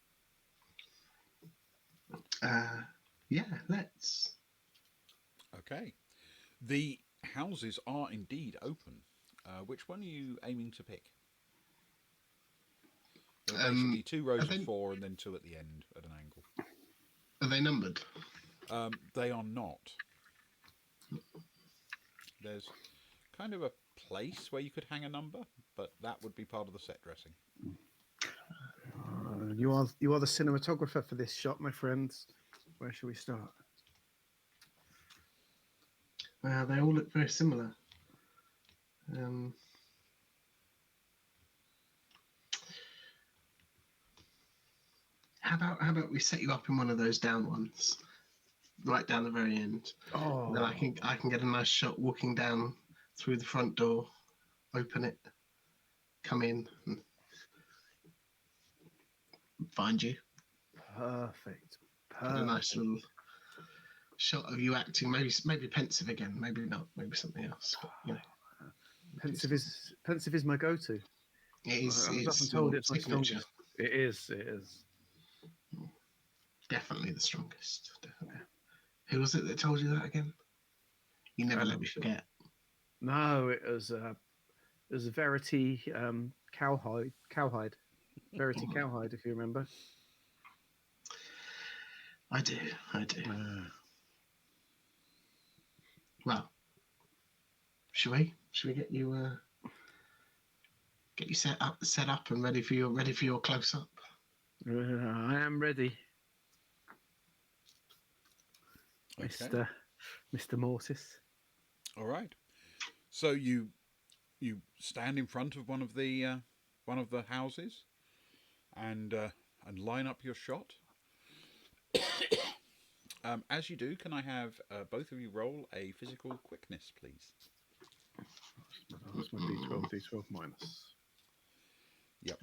Yeah, let's. Okay. The houses are indeed open. Which one are you aiming to pick? There are basically 2 rows of 4 and then 2 at the end at an angle. Are they numbered? They are not. There's kind of a place where you could hang a number, but that would be part of the set dressing. You are the cinematographer for this shot, my friends. Where shall we start? They all look very similar. How about we set you up in one of those down ones, right down the very end. Oh, and then I can get a nice shot walking down through the front door, open it, come in, and find you. Perfect. Get a nice little shot of you acting, maybe pensive again, maybe not, maybe something else. But, pensive is my go-to. It is. I was often told it's my strongest. It is. Definitely the strongest. Definitely. Who was it that told you that again? You never let me forget. No, it was Verity Cowhide. Verity Cowhide, if you remember. I do. Well, should we get you set up and ready for your close up? I am ready. Okay. Mr. Mortis. All right. So you stand in front of one of the houses and line up your shot. As you do, can I have both of you roll a physical quickness, please? That's my D12 minus. Yep.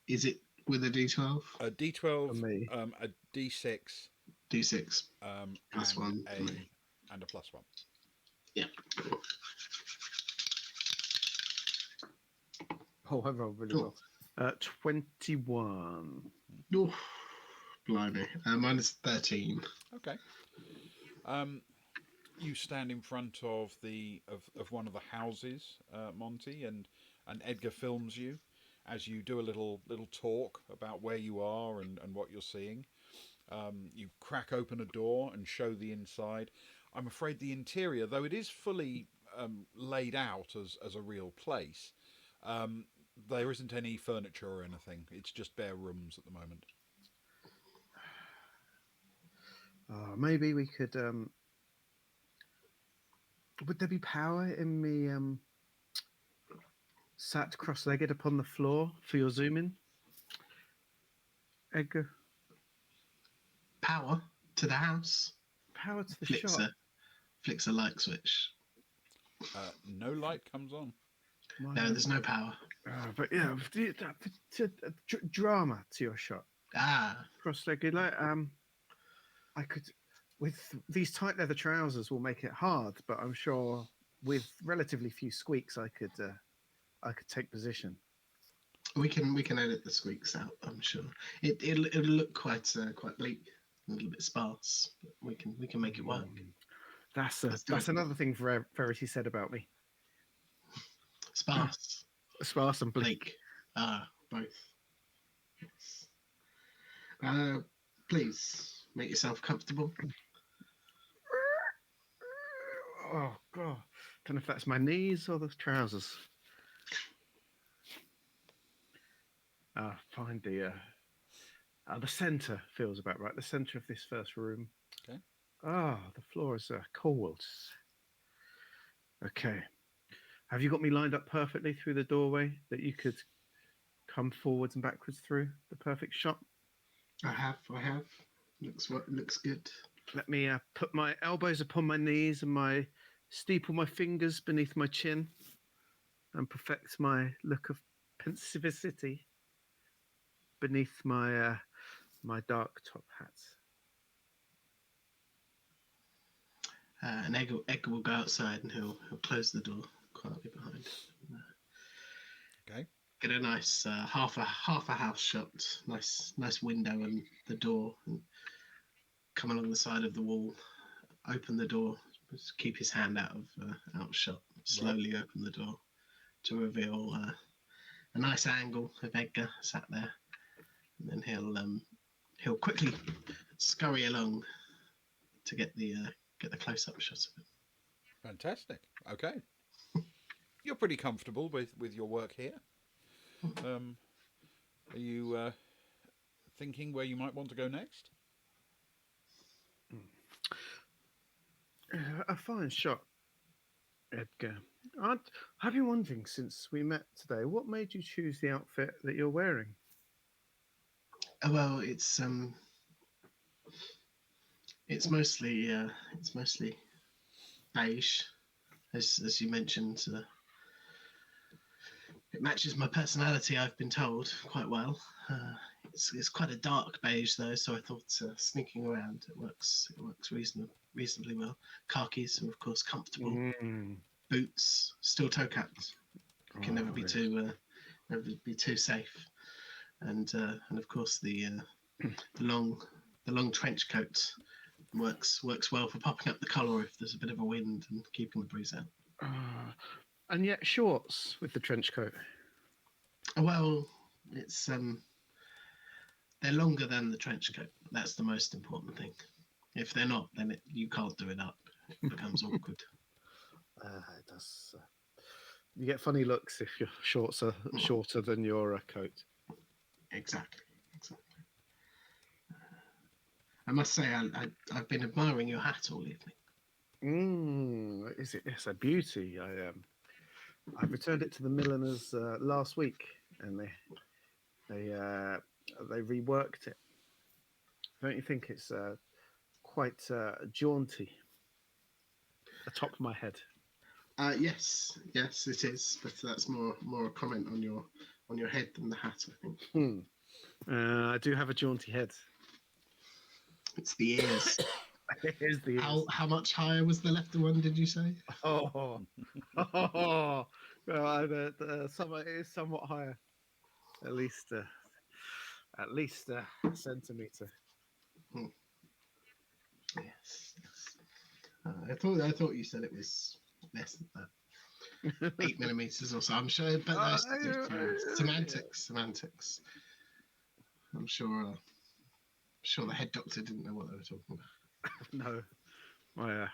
Is it with a D12? A D12, For me. a D6, D6 plus and one for me. and a plus 1. Yeah. Oh, I rolled really well. 21. Oh, blimey. Minus 13. Okay. You stand in front of one of the houses, Monty, and Edgar films you. as you do a little talk about where you are and what you're seeing. You crack open a door and show the inside. I'm afraid the interior, though it is fully laid out as a real place, um, there isn't any furniture or anything. It's just bare rooms at the moment. Maybe we could. Would there be power in me sat cross-legged upon the floor for your zoom in, Edgar? Power to the house. Power to the Flicks shop. flicks a light switch. No light comes on. No, there's no power. But yeah, drama to your shop. Cross-legged, like I could, with these tight leather trousers, will make it hard. But I'm sure with relatively few squeaks, I could take position. We can edit the squeaks out. I'm sure it'll look quite bleak, a little bit sparse. But we can make it work. That's another thing Verity said about me. Sparse. Sparse and bleak. Both. Yes. Please make yourself comfortable. Oh God! Don't know if that's my knees or the trousers. Find the centre feels about right. The centre of this first room. Okay. The floor is cold. Okay. Have you got me lined up perfectly through the doorway that you could come forwards and backwards through? The perfect shot? I have. Looks good. Let me put my elbows upon my knees and steeple my fingers beneath my chin and perfect my look of pensivity beneath my dark top hat. And Edgar will go outside and he'll close the door quietly behind. Okay. Get a nice half a house shot, nice window and the door, and come along the side of the wall, open the door, just keep his hand out of shot, slowly open the door to reveal a nice angle of Edgar sat there, and then he'll quickly scurry along to get the close-up shot of it. Fantastic. Okay. You're pretty comfortable with your work here. Are you thinking where you might want to go next? A fine shot, Edgar. I've been wondering since we met today, what made you choose the outfit that you're wearing? Well, it's mostly beige, as you mentioned. It matches my personality, I've been told, quite well. It's quite a dark beige though, so I thought sneaking around it works reasonably well. Khakis are of course comfortable. Boots, steel toe caps. Can never be too safe. And of course the long trench coat works well for popping up the collar if there's a bit of a wind and keeping the breeze out. And yet shorts with the trench coat. Well, it's they're longer than the trench coat. That's the most important thing. If they're not, then you can't do it up. It becomes awkward. It does. You get funny looks if your shorts are shorter than your coat. Exactly. I must say, I've been admiring your hat all evening. It's a beauty. I returned it to the milliners last week, and they reworked it. Don't you think it's quite jaunty? Atop my head. Yes, it is. But that's more a comment on your head than the hat, I think. I do have a jaunty head. It's the ears. It is the ears. How much higher was the left one? Did you say? Well, it is somewhat higher, at least a centimetre. Yes. I thought you said it was less than that. 8 millimeters or so. I'm sure, but those semantics. I'm sure the head doctor didn't know what they were talking about. No,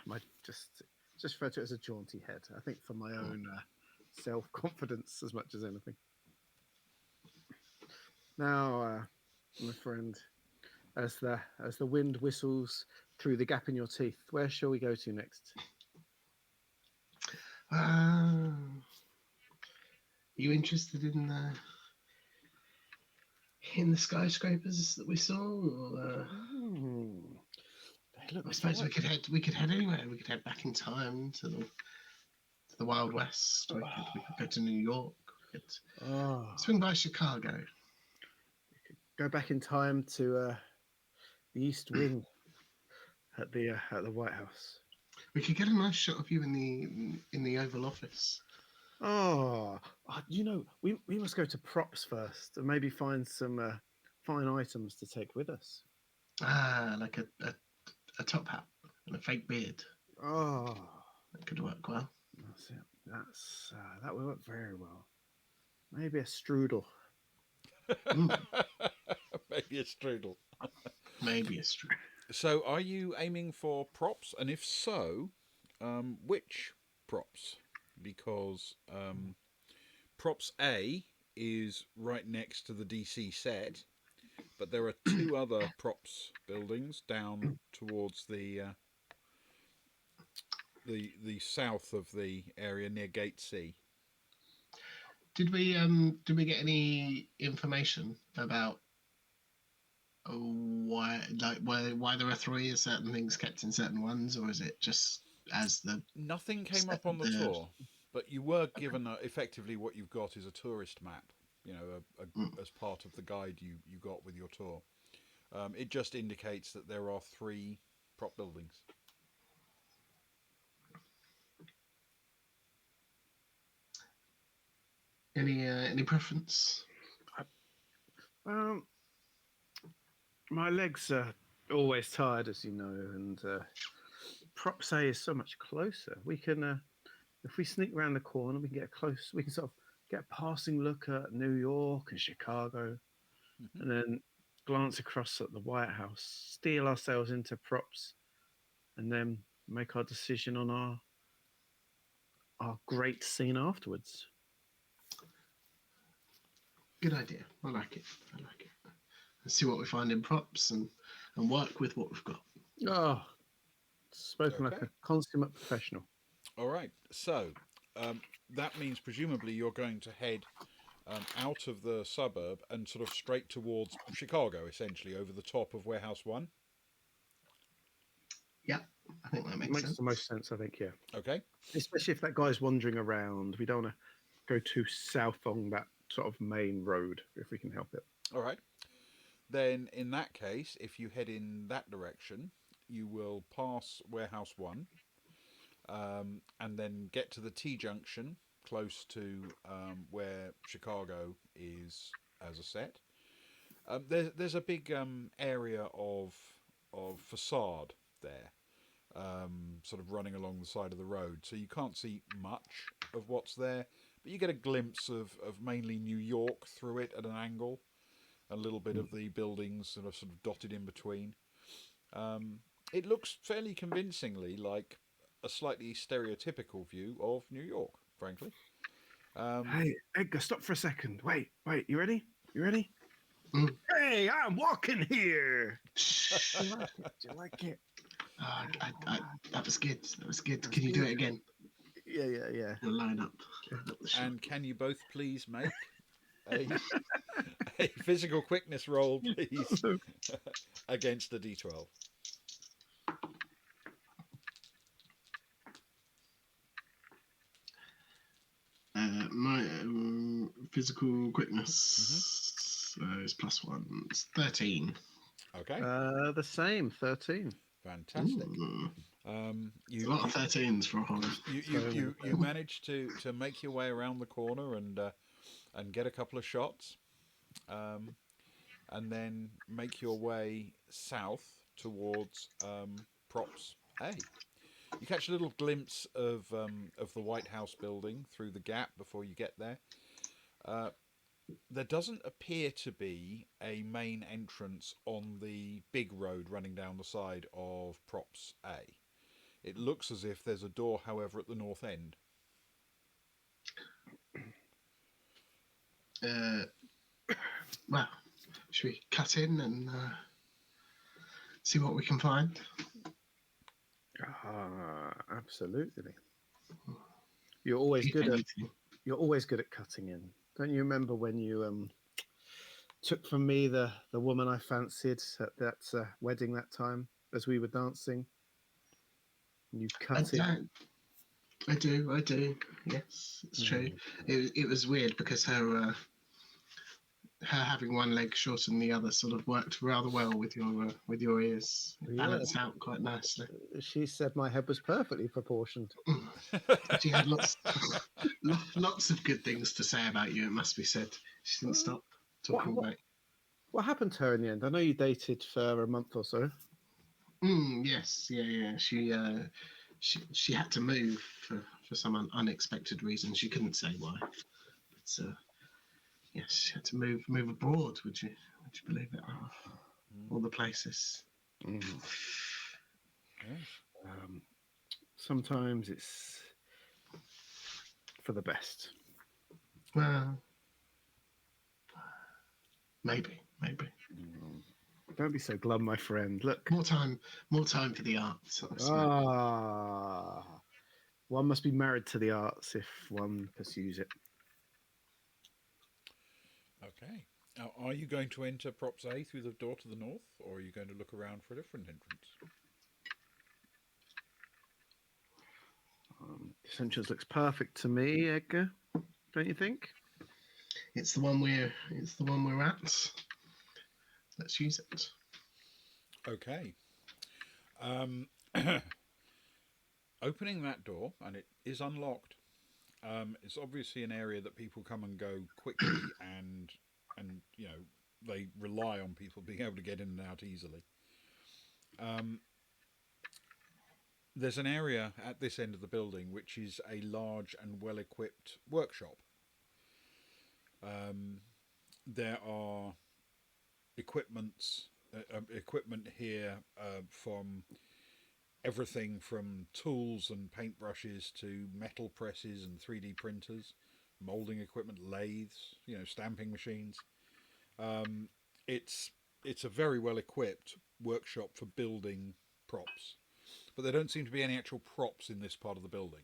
my just refer to it as a jaunty head. I think for my own self confidence as much as anything. Now, my friend, as the wind whistles through the gap in your teeth, where shall we go to next? You interested in the skyscrapers that we saw? Or, I suppose we could head anywhere. We could head back in time to the Wild West. We could go to New York. We could swing by Chicago. We could go back in time to the East Wing at the White House. We could get a nice shot of you in the Oval Office. We must go to props first and maybe find some fine items to take with us. Like a top hat and a fake beard. That could work well. That's it. That will work very well. Maybe a strudel. Maybe a strudel. Maybe a strudel. So, are you aiming for props? And if so, which props? Because props A is right next to the DC set, but there are two other props buildings down towards the south of the area near Gate C. Did we get any information about why there are three of certain things kept in certain ones, or is it just as the nothing came up on the tour, but you were given effectively what you've got is a tourist map, as part of the guide you got with your tour. It just indicates that there are three prop buildings. Any preference? My legs are always tired, as you know, and Props A is so much closer. We can, if we sneak around the corner, we can sort of get a passing look at New York and Chicago, and then glance across at the White House, steal ourselves into props, and then make our decision on our great scene afterwards. Good idea. I like it. Let's see what we find in props and work with what we've got. Spoken like a consummate professional. All right. So that means presumably you're going to head out of the suburb and sort of straight towards Chicago, essentially, over the top of Warehouse 1. Yeah, I think that makes sense. The most sense, I think, yeah. Okay. Especially if that guy's wandering around. We don't want to go too south on that sort of main road, if we can help it. All right. Then, in that case, if you head in that direction, you will pass Warehouse 1 and then get to the T-junction close to where Chicago is as a set. There's a big area of facade there, sort of running along the side of the road, so you can't see much of what's there, but you get a glimpse of mainly New York through it at an angle, a little bit of the buildings sort of dotted in between. It looks fairly convincingly like a slightly stereotypical view of New York, frankly. Hey, Edgar, stop for a second. Wait, you ready? Hey, I'm walking here. Do you like it? That was good. Can you do it again? Yeah. You'll line up. And can you both please make a physical quickness roll, please, against a D12? My physical quickness is +1. It's 13. Okay. The same, 13. Fantastic. A lot of 13s for a horror. You managed to make your way around the corner and get a couple of shots, and then make your way south towards props A. You catch a little glimpse of the White House building through the gap before you get there. Uh, there doesn't appear to be a main entrance on the big road running down the side of Props A. It looks as if there's a door, however, at the north end. Well, should we cut in and see what we can find? Absolutely. You're always If good at anything. you're always good at cutting in. Don't you remember when you took from me the woman I fancied at that wedding that time as we were dancing? You cut it. I do. Yes, it's true. It was weird because her having one leg shorter than the other sort of worked rather well with your ears. It balanced out quite nicely. She said my head was perfectly proportioned. She had lots of good things to say about you, it must be said. She didn't stop talking about you. What happened to her in the end? I know you dated for a month or so. Yes, yeah. She had to move for some unexpected reason. She couldn't say why. But yes, she had to move abroad. Would you believe it? All the places. Sometimes it's for the best. Well, maybe. Don't be so glum, my friend. Look, more time for the arts. One must be married to the arts if one pursues it. Okay. Now, are you going to enter Props A through the door to the north, or are you going to look around for a different entrance? This entrance looks perfect to me, Edgar. Don't you think? It's the one we're at. Let's use it. Okay. Opening that door, and it is unlocked. It's obviously an area that people come and go quickly, and they rely on people being able to get in and out easily. There's an area at this end of the building which is a large and well-equipped workshop. There are equipment here from everything from tools and paintbrushes to metal presses and 3D printers, molding equipment, lathes, stamping machines. It's a very well equipped workshop for building props, but there don't seem to be any actual props in this part of the building.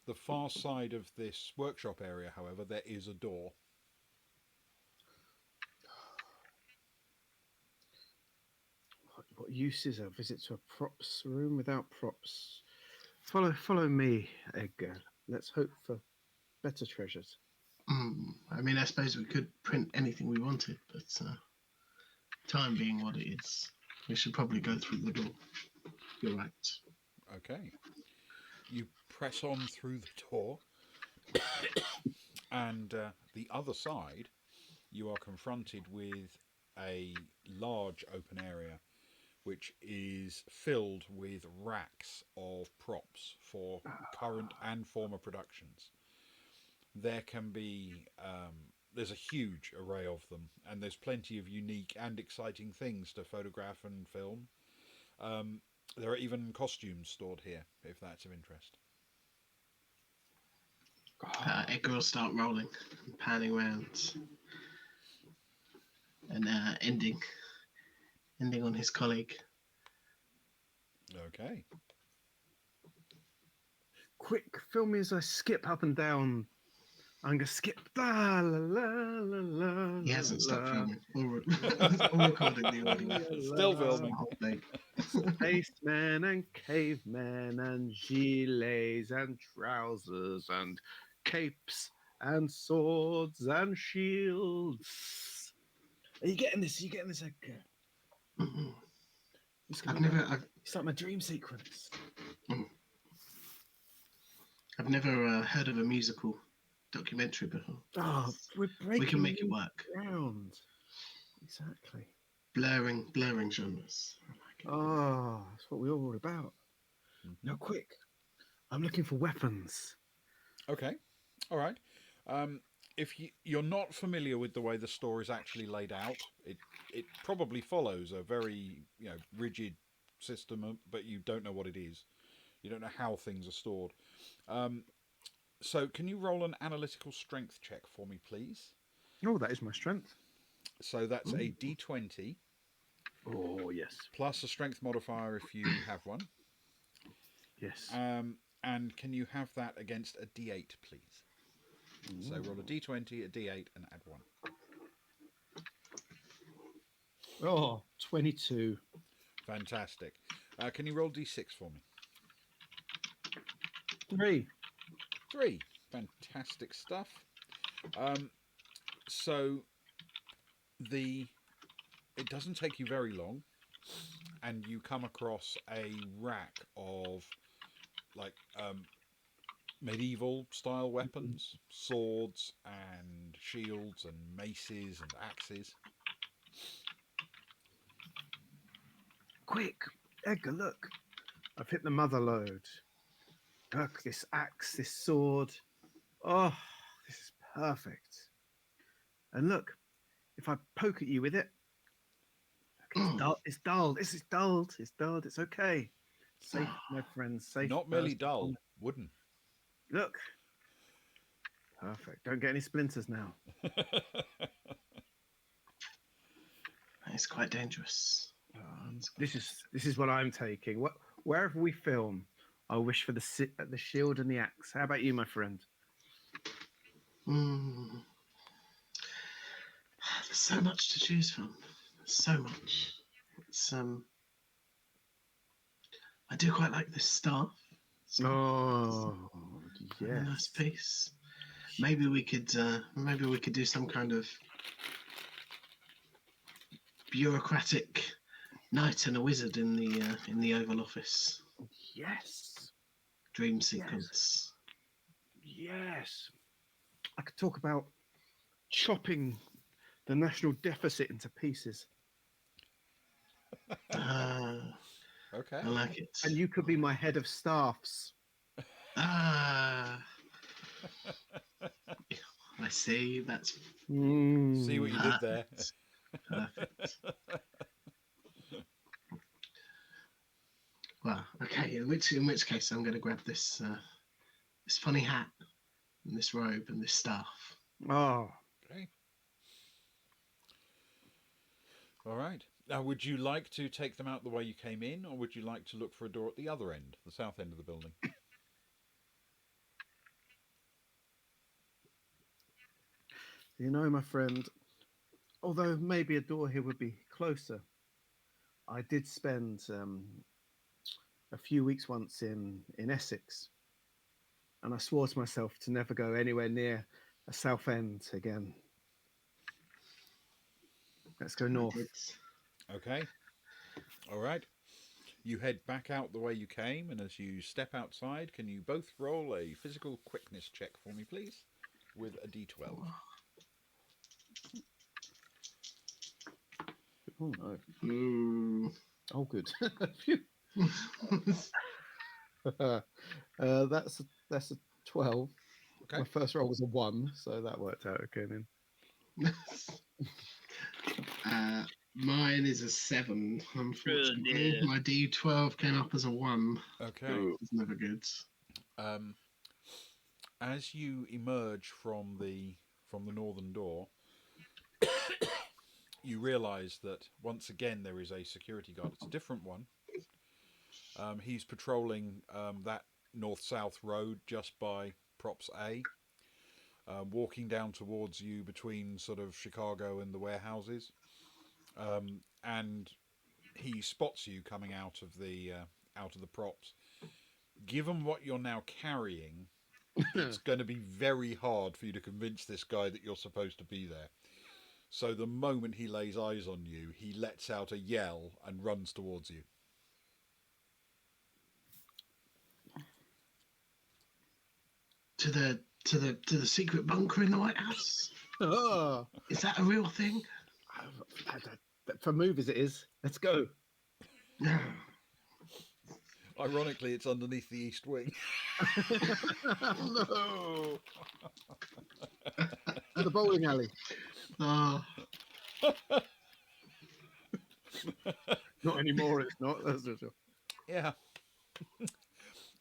The far side of this workshop area, however, there is a door. What use is a visit to a props room without props? Follow me, Edgar. Let's hope for better treasures. I mean, I suppose we could print anything we wanted, but time being what it is, we should probably go through the door. You're right. Okay. You press on through the door, and the other side, you are confronted with a large open area which is filled with racks of props for current and former productions. There can be there's a huge array of them, and there's plenty of unique and exciting things to photograph and film. There are even costumes stored here, if that's of interest. Edgar will start rolling, panning around, and ending on his colleague. Okay. Quick, film me as I skip up and down. I'm gonna skip. La, la, la, la, la, He hasn't stopped la. filming. All recording the audio. Still filming. Spacemen and cavemen and gilets and trousers and capes and swords and shields. Are you getting this? Edgar? Mm-hmm. It's like my dream sequence. I've never heard of a musical documentary before. Oh, we can make it work. Ground. Exactly. Blurring genres. Oh, that's what we're all about. No, quick. I'm looking for weapons. Okay, all right. If you're not familiar with the way the store is actually laid out, it probably follows a very rigid system, but you don't know what it is. You don't know how things are stored. Um, so, can you roll an analytical strength check for me, please? Oh, that is my strength. So that's a Ooh. D20 Oh, yes. plus a strength modifier if you have one. Yes. And can you have that against a D8, please? So roll a D20, a D8, and add one. Oh, 22. Fantastic. Can you roll D6 for me? 3. 3. Fantastic stuff. So it doesn't take you very long, and you come across a rack of like medieval style weapons, swords and shields and maces and axes. Quick, Edgar, look. I've hit the mother load. Look, this axe, this sword. Oh, this is perfect. And look, if I poke at you with it, it's dull. It's dulled. It's dulled. It's dulled. It's okay. Safe, my friends. Safe. Not merely first. dull, wooden. Look. Perfect. Don't get any splinters now. It's quite dangerous. This is what I'm taking. Wherever we film, I wish for the shield and the axe. How about you, my friend? There's so much to choose from. So much. It's I do quite like this staff. Oh, A yes. nice piece. Maybe we could do some kind of bureaucratic knight and a wizard in the Oval Office. Yes. Dream sequence. Yes. I could talk about chopping the national deficit into pieces. Okay. I like it. And you could be my head of staffs. I see. That's See what you did there. perfect. Well, okay. In which case, I'm going to grab this this funny hat and this robe and this staff. Oh. Okay. All right. Now, would you like to take them out the way you came in, or would you like to look for a door at the other end, the south end of the building? You know, my friend, although maybe a door here would be closer, I did spend a few weeks once in Essex, and I swore to myself to never go anywhere near a south end again. Let's go north. Okay. All right. You head back out the way you came, and as you step outside, can you both roll a physical quickness check for me, please, with a D12? Oh no! Oh, good. That's a 12. Okay. My first roll was a 1, so that worked out okay then. Mine is a 7. Unfortunately, my D12 came up as a 1. Okay. It's never good. As you emerge from the northern door, you realise that once again there is a security guard. It's a different one. He's patrolling that north-south road just by Props A, walking down towards you between sort of Chicago and the warehouses, and he spots you coming out of the props. Given what you're now carrying, it's going to be very hard for you to convince this guy that you're supposed to be there. So the moment he lays eyes on you, he lets out a yell and runs towards you. To the secret bunker in the White House. Oh, Is that a real thing? for movies it is. Let's go. Ironically, it's underneath the east wing. No. To the bowling alley. Oh, Not anymore. It's not. That's just Yeah.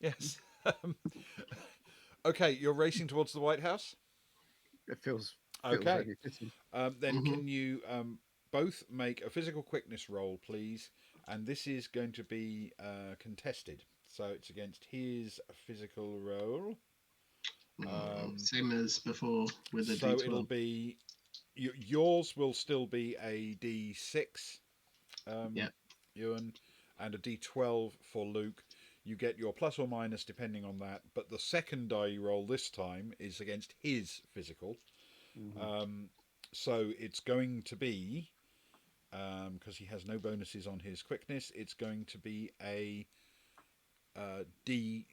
Yes. Okay, you're racing towards the White House. it feels Okay. only fitting. Then Mhm. can you both make a physical quickness roll, please? And this is going to be contested. So it's against his physical roll. Same as before with the So it'll D12. be yours will still be a D6, Yeah. Ewan, and a D12 for Luke. You get your plus or minus depending on that, but the second die you roll this time is against his physical. So it's going to be, because he has no bonuses on his quickness, it's going to be a D6.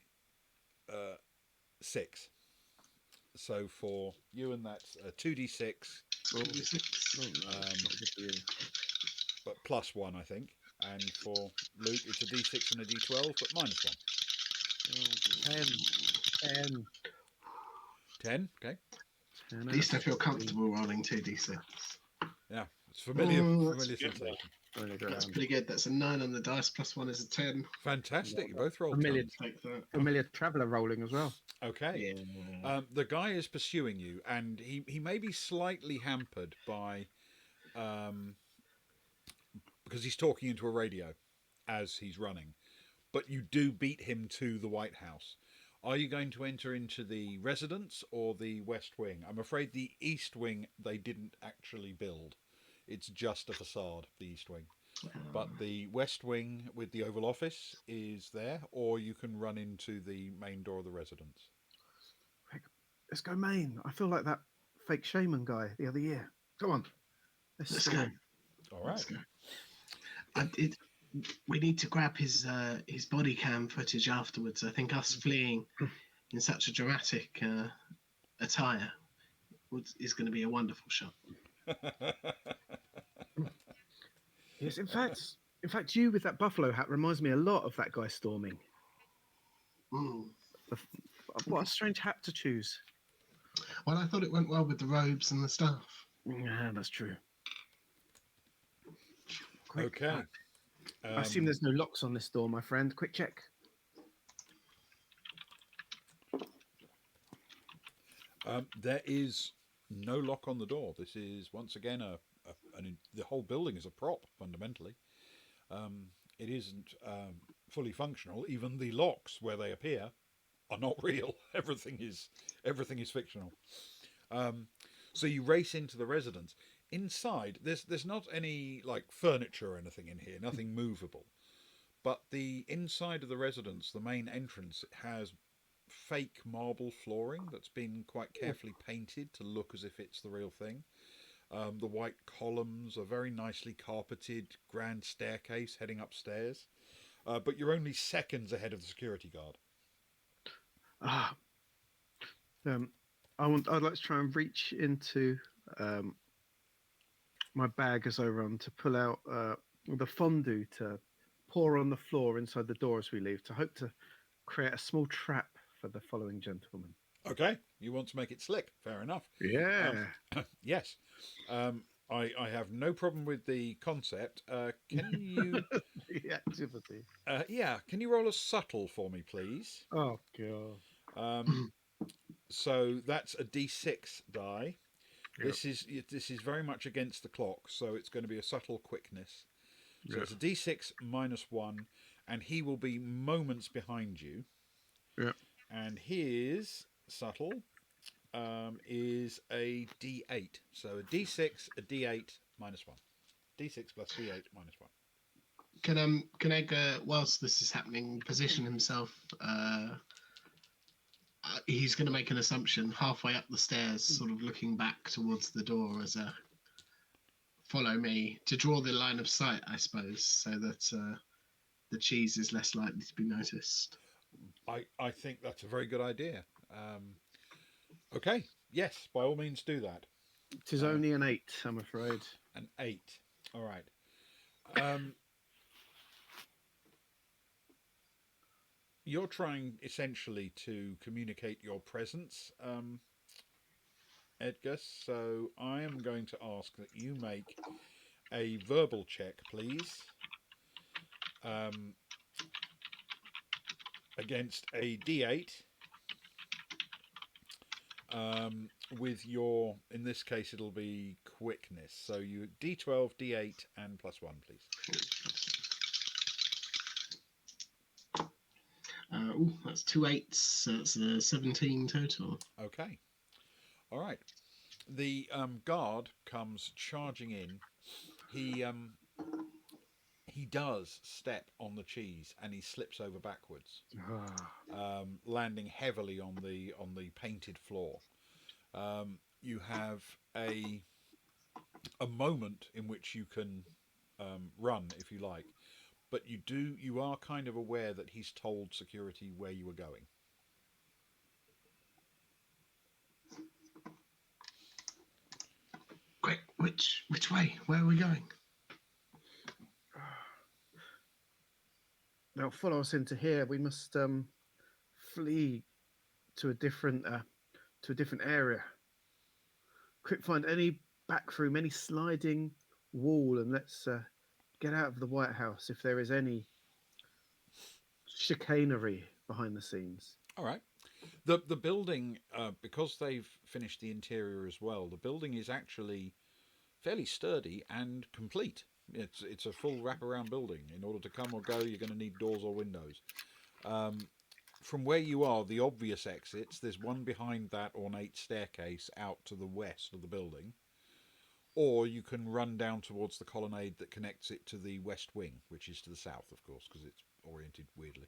So for Ewan, that's a 2D6, Oh, D6. no, it's not good for you. but plus 1, I think. And for Luke, it's a D6 and a D12, but minus 1. 10. 10, okay. 10 At least I out feel of comfortable rolling 2D6. Yeah, it's familiar, That's familiar good. sensation. 15. Only go That's round. pretty good. That's a 9 on the dice, plus 1 is a 10. Fantastic, you both rolled Familiar. 10s. Take that. Familiar traveller rolling as well. Okay. Yeah. The guy is pursuing you, and he may be slightly hampered by, because he's talking into a radio as he's running, but you do beat him to the White House. Are you going to enter into the residence or the West Wing? I'm afraid the East Wing they didn't actually build. It's just a facade, the East Wing. But the West Wing with the Oval Office is there, or you can run into the main door of the residence. Let's go Maine. I feel like that fake shaman guy the other year. Come on. Let's go. All Let's right. go. We need to grab his body cam footage afterwards. I think us fleeing in such a dramatic attire is going to be a wonderful shot. Yes, in fact, you with that buffalo hat reminds me a lot of that guy storming. Mm. What a strange hat to choose. Well, I thought it went well with the robes and the staff. Yeah, that's true. Quick, Okay. I assume there's no locks on this door, my friend. Quick check. There is no lock on the door. This is once again the whole building is a prop fundamentally. It isn't fully functional. Even the locks where they appear are not real. Everything is fictional. So you race into the residence. Inside, there's not any like furniture or anything in here. Nothing movable. But the inside of the residence, the main entrance, has fake marble flooring that's been quite carefully painted to look as if it's the real thing. The white columns are very nicely carpeted, grand staircase heading upstairs. But you're only seconds ahead of the security guard. I'd like to try and reach into my bag as I run to pull out the fondue to pour on the floor inside the door as we leave to hope to create a small trap for the following gentleman. Okay, you want to make it slick. Fair enough. Yeah. Yes. I have no problem with the concept. Can you... The activity. Yeah, can you roll a subtle for me, please? Oh, God. So that's a D6 die. Yep. This is very much against the clock, so it's going to be a subtle quickness. So Yep. it's a D6 minus 1, and he will be moments behind you. Yep. And his subtle is a D8. So a D6, a D8 minus 1. D6 plus D8 minus 1. Can Egg, whilst this is happening, position himself? He's going to make an assumption halfway up the stairs, sort of looking back towards the door as a follow me to draw the line of sight, I suppose, so that the cheese is less likely to be noticed. I think that's a very good idea. Okay, yes, by all means do that. It is only an 8, I'm afraid. An 8. All right. You're trying essentially to communicate your presence, Edgar. So I am going to ask that you make a verbal check, please, um, against a D8. With your, in this case, it'll be quickness. So you D12, D8, and +1, please. That's 2 8s. So that's 17 total. Okay. All right. The guard comes charging in. He does step on the cheese and he slips over backwards, landing heavily on the painted floor. You have a moment in which you can run if you like, but you are kind of aware that he's told security where you were going. Quick, which way? Where are we going? They'll follow us into here. We must flee to a different area. Quick, find any back room, any sliding wall, and let's get out of the White House if there is any chicanery behind the scenes. All right. The building, because they've finished the interior as well, the building is actually fairly sturdy and complete. It's a full wraparound building. In order to come or go, you're going to need doors or windows. From where you are, the obvious exits, there's one behind that ornate staircase out to the west of the building, or you can run down towards the colonnade that connects it to the west wing, which is to the south, of course, because it's oriented weirdly.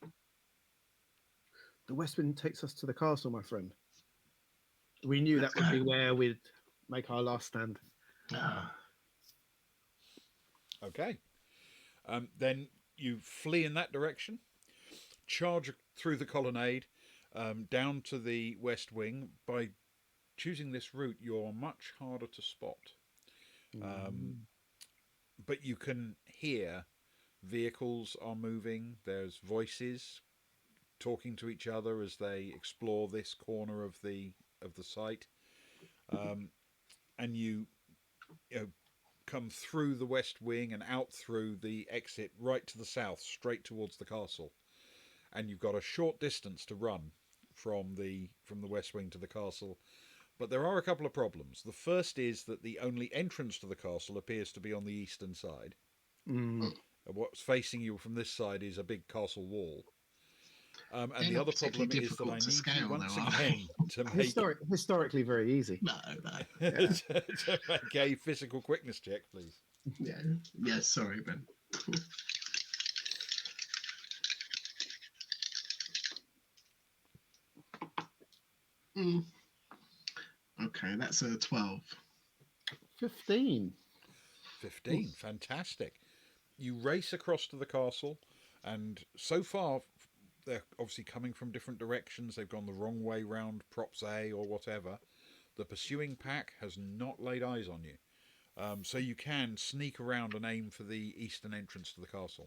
The west wing takes us to the castle, my friend. We knew Let's that would go. be where we'd make our last stand. Okay. Then you flee in that direction, charge through the colonnade, down to the west wing. By choosing this route, you're much harder to spot. But you can hear vehicles are moving. There's voices talking to each other as they explore this corner of the site, and you know, come through the west wing and out through the exit right to the south, straight towards the castle. And you've got a short distance to run from the west wing to the castle. But there are a couple of problems. The first is that the only entrance to the castle appears to be on the eastern side. What's facing you from this side is a big castle wall. And They're the not other problem particularly is that I difficult to need scale, you once though, are again to make Historically very easy. No. to make a physical quickness check, please. Yeah. Sorry, Ben. Okay, that's a 12. 15. 15, fantastic. You race across to the castle, and so far they're obviously coming from different directions. They've gone the wrong way round Props A or whatever. The pursuing pack has not laid eyes on you. So you can sneak around and aim for the eastern entrance to the castle.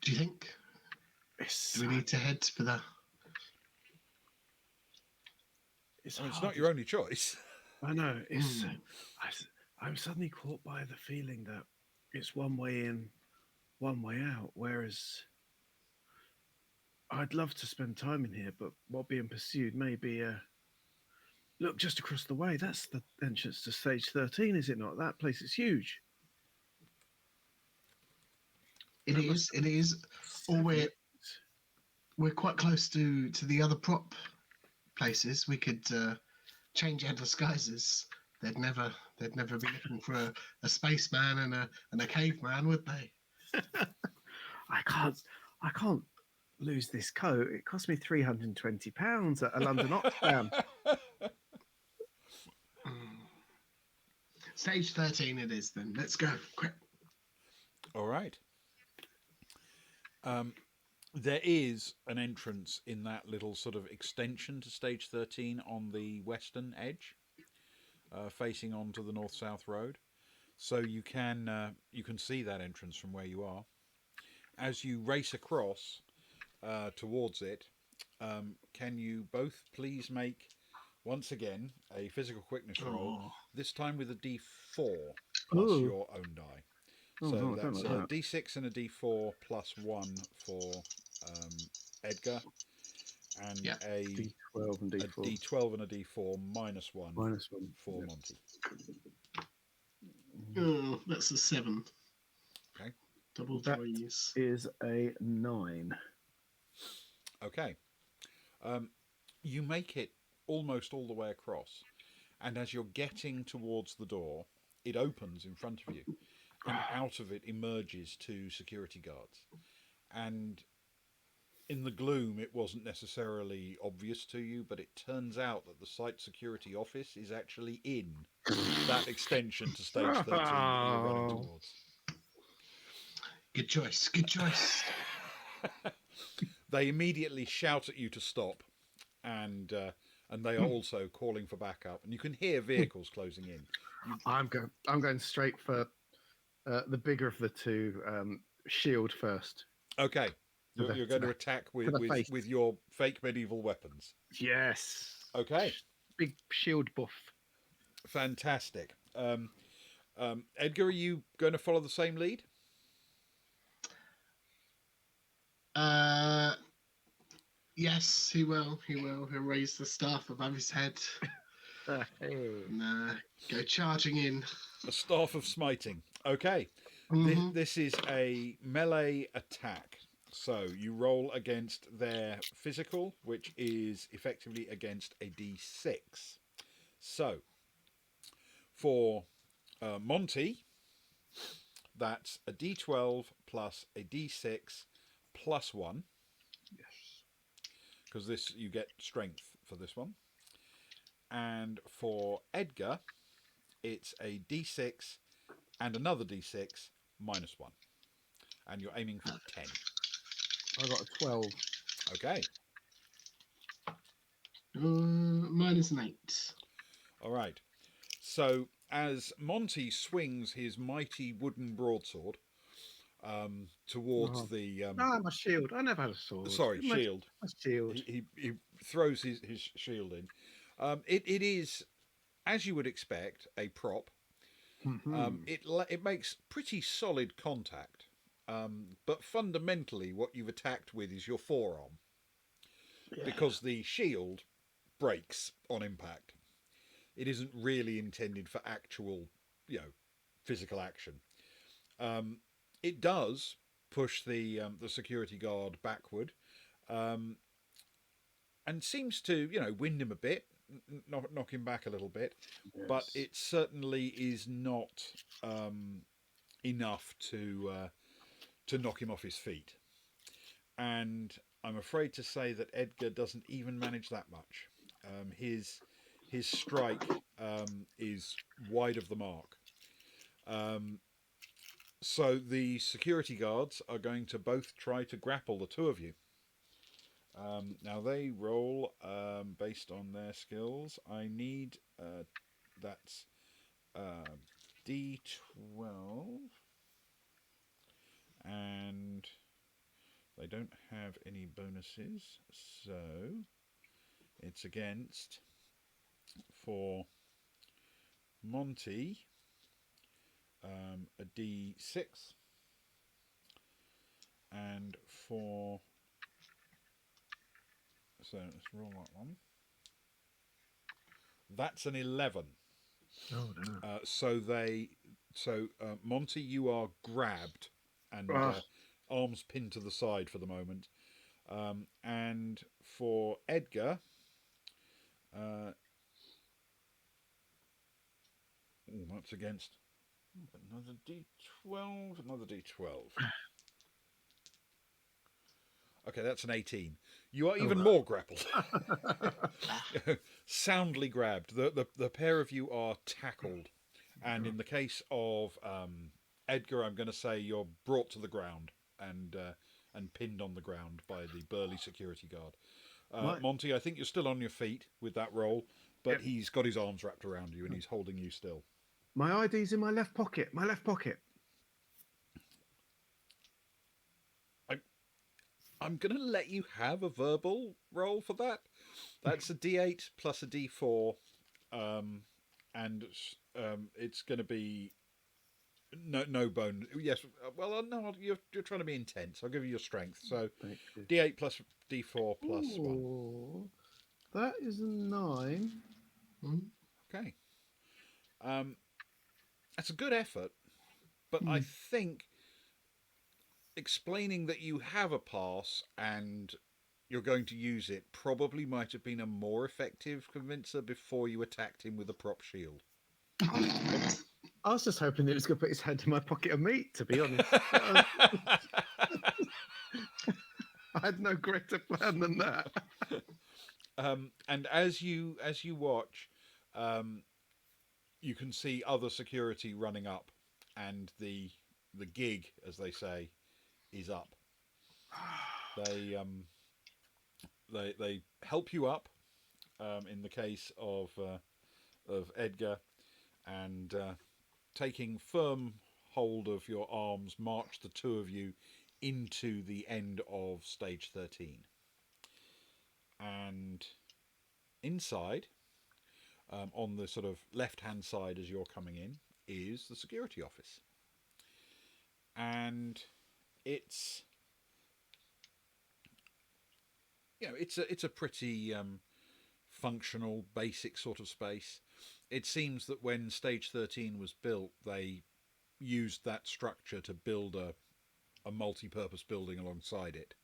Do you think? Do we need to head for the... It's not your only choice. I know. I'm suddenly caught by the feeling that it's one way in, one way out. Whereas I'd love to spend time in here, but while being pursued may be look just across the way. That's the entrance to stage 13, is it not? That place is huge. It is. Or we're quite close to the other prop places. We could change our disguises. They'd never be looking for a spaceman and a caveman, would they? I can't lose this coat. It cost me £320 at a London Oxfam. Stage 13 it is then. Let's go, quick. All right. There is an entrance in that little sort of extension to stage 13 on the western edge. facing onto the north-south road, so you can see that entrance from where you are. As you race across towards it, can you both please make once again a physical quickness roll? Oh. This time with a D4 plus Ooh. your own die. Oh, So no, I don't that's like a that. D6 and a D4 plus 1 for Edgar, and Yeah. a D12 and D4. D12 and a D4 minus 1 Minus 1. for Yeah. Monty. Oh, that's a 7. Okay. Double That threes. is a 9. Okay. You make it almost all the way across, and as you're getting towards the door, it opens in front of you, and out of it emerges 2 security guards. And in the gloom, it wasn't necessarily obvious to you, but it turns out that the site security office is actually in that extension to stage 13 that you're running towards. Good choice. Good choice. They immediately shout at you to stop, and they are also calling for backup, and you can hear vehicles closing in. I'm going straight for the bigger of the 2. Shield first. Okay, To the- you're to going to the- attack the face. with your fake medieval weapons. Yes. Okay, Big shield buff. fantastic. Edgar, are you going to follow the same lead? Yes, he will. He will. He'll raise the staff above his head Hey. and go charging in. A staff of smiting. Okay, Mhm. this is a melee attack. So you roll against their physical, which is effectively against a D6. So for Monty, that's a D12 plus a D6 plus 1, Yes. because this you get strength for this one. And for Edgar, it's a D6 and another D6 minus 1. And you're aiming for 10. I got a 12. Okay. Minus an 8. All right. So as Monty swings his mighty wooden broadsword towards the my shield. I never had a sword. shield. My shield. He throws his shield in. It is, as you would expect, a prop. It makes pretty solid contact, but fundamentally, what you've attacked with is your forearm, because the shield breaks on impact. It isn't really intended for actual, physical action. It does push the security guard backward, and seems to wind him a bit, knock him back a little bit, but it certainly is not enough to knock him off his feet. And I'm afraid to say that Edgar doesn't even manage that much. His strike is wide of the mark. So the security guards are going to both try to grapple the 2 of you. Now they roll based on their skills. I need that's D12, and they don't have any bonuses, so it's against, for Monty, a D6, and for, so let's roll that one. That's an 11. Oh no. So Monty, you are grabbed and arms pinned to the side for the moment. And for Edgar, that's against another D12. Okay, that's an 18. You are even more grappled. Soundly grabbed. The pair of you are tackled. And in the case of Edgar, I'm going to say you're brought to the ground and pinned on the ground by the burly security guard. Monty, I think you're still on your feet with that roll. but he's got his arms wrapped around you and he's holding you still. My ID's in my left pocket. My left pocket. I'm going to let you have a verbal roll for that. That's a D8 plus a D4, and it's going to be no bone. Yes, well, no, you're trying to be intense. I'll give you your strength. So D8 plus D4 plus 1. That is a 9. Okay. That's a good effort, but I think explaining that you have a pass and you're going to use it probably might have been a more effective convincer before you attacked him with a prop shield. I was just hoping that he was going to put his hand in my pocket of meat, to be honest. I had no greater plan than that. And as you watch, you can see other security running up, and the gig, as they say, is up. They help you up. In the case of Edgar, and taking firm hold of your arms, march the two of you into the end of stage 13. And inside, on the sort of left-hand side as you're coming in, is the security office. And it's it's a pretty functional, basic sort of space. It seems that when Stage 13 was built, they used that structure to build a multi-purpose building alongside it.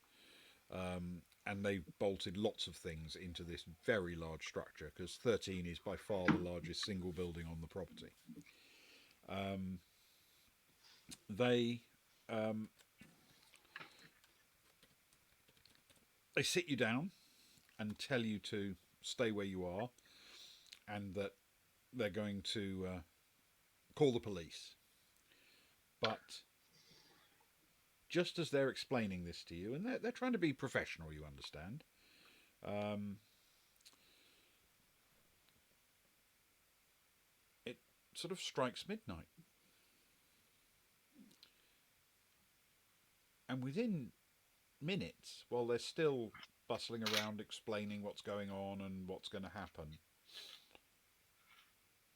And they bolted lots of things into this very large structure, because 13 is by far the largest single building on the property. They sit you down and tell you to stay where you are, and that they're going to call the police. But just as they're explaining this to you, and they're trying to be professional, you understand, it sort of strikes midnight. And within minutes, while they're still bustling around explaining what's going on and what's going to happen,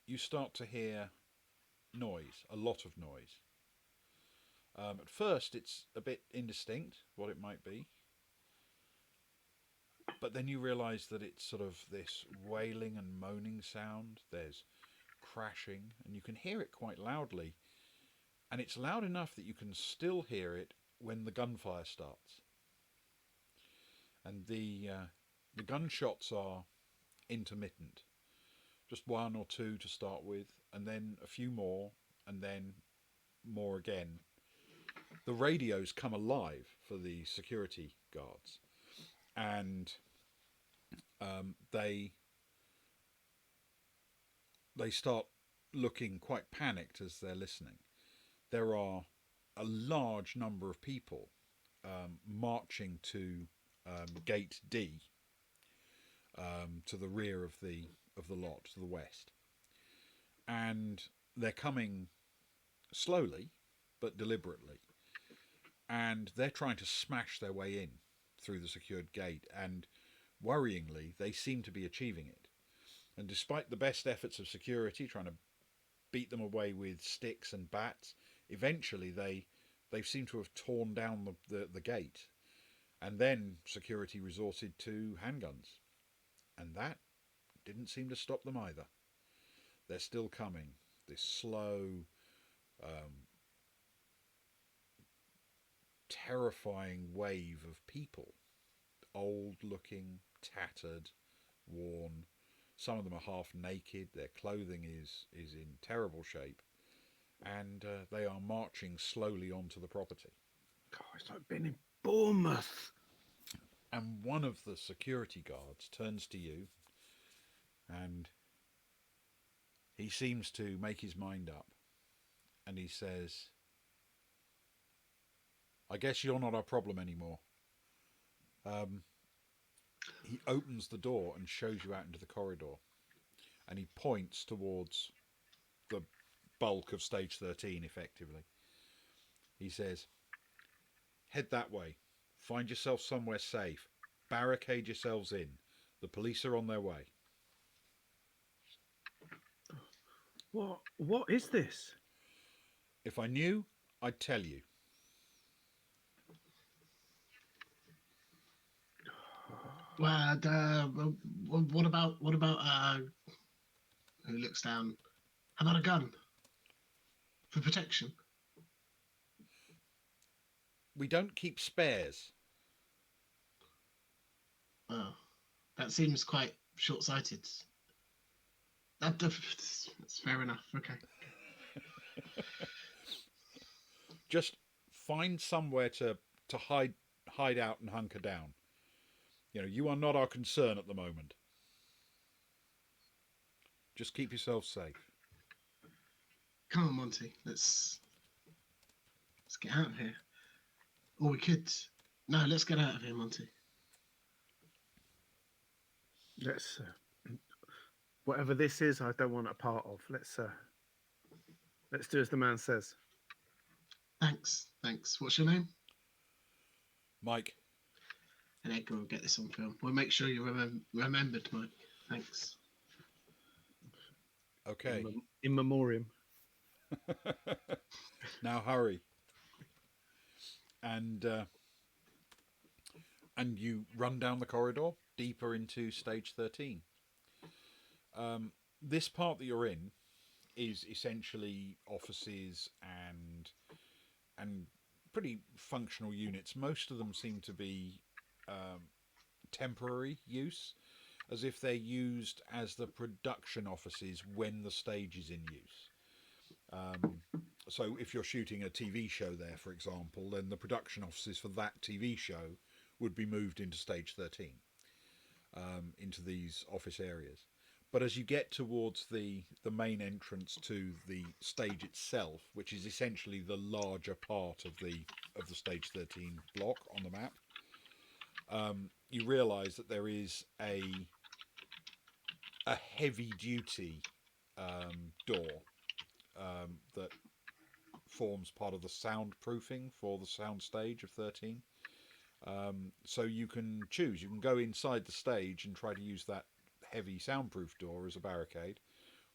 you start to hear noise, a lot of noise. At first, it's a bit indistinct what it might be, but then you realise that it's sort of this wailing and moaning sound. There's crashing, and you can hear it quite loudly, and it's loud enough that you can still hear it when the gunfire starts. And the gunshots are intermittent, just one or two to start with, and then a few more, and then more again. The radios come alive for the security guards, and they start looking quite panicked as they're listening. There are a large number of people marching to Gate D, to the rear of the lot, to the west, and they're coming slowly but deliberately, and they're trying to smash their way in through the secured gate, and worryingly they seem to be achieving it. And despite the best efforts of security trying to beat them away with sticks and bats, eventually they seem to have torn down the gate, and then security resorted to handguns, and that didn't seem to stop them either. They're still coming, this slow, terrifying wave of people, old looking, tattered, worn. Some of them are half naked, their clothing is in terrible shape, and they are marching slowly onto the property. God, it's like being in Bournemouth. And one of the security guards turns to you, and he seems to make his mind up, and he says, "I guess you're not our problem anymore." He opens the door and shows you out into the corridor. and he points towards the bulk of stage 13 effectively. He says, head that way, find yourself somewhere safe, barricade yourselves in, the police are on their way. What is this? If I knew, I'd tell you. Well, what about who looks down? How about a gun for protection? We don't keep spares. Oh, that seems quite short-sighted. That's fair enough. Okay. Just find somewhere to hide out and hunker down. You know, you are not our concern at the moment. Just keep yourself safe. Come on, Monty. Let's get out of here. Or we could. No, let's get out of here, Monty. Let's whatever this is, I don't want a part of. Let's do as the man says. Thanks. What's your name? Mike. And Edgar will get this on film. We'll make sure you remembered, Mike. Thanks. Okay. In memoriam. Now hurry. And you run down the corridor deeper into stage 13. This part that you're in is essentially offices and pretty functional units. Most of them seem to be temporary use, as if they're used as the production offices when the stage is in use. So if you're shooting a TV show there, for example, then the production offices for that TV show would be moved into stage 13, into these office areas. But as you get towards the main entrance to the stage itself, which is essentially the larger part of the stage 13 block on the map, you realise that there is a heavy duty door that forms part of the soundproofing for the sound stage of 13. So you can choose. You can go inside the stage and try to use that heavy soundproof door as a barricade,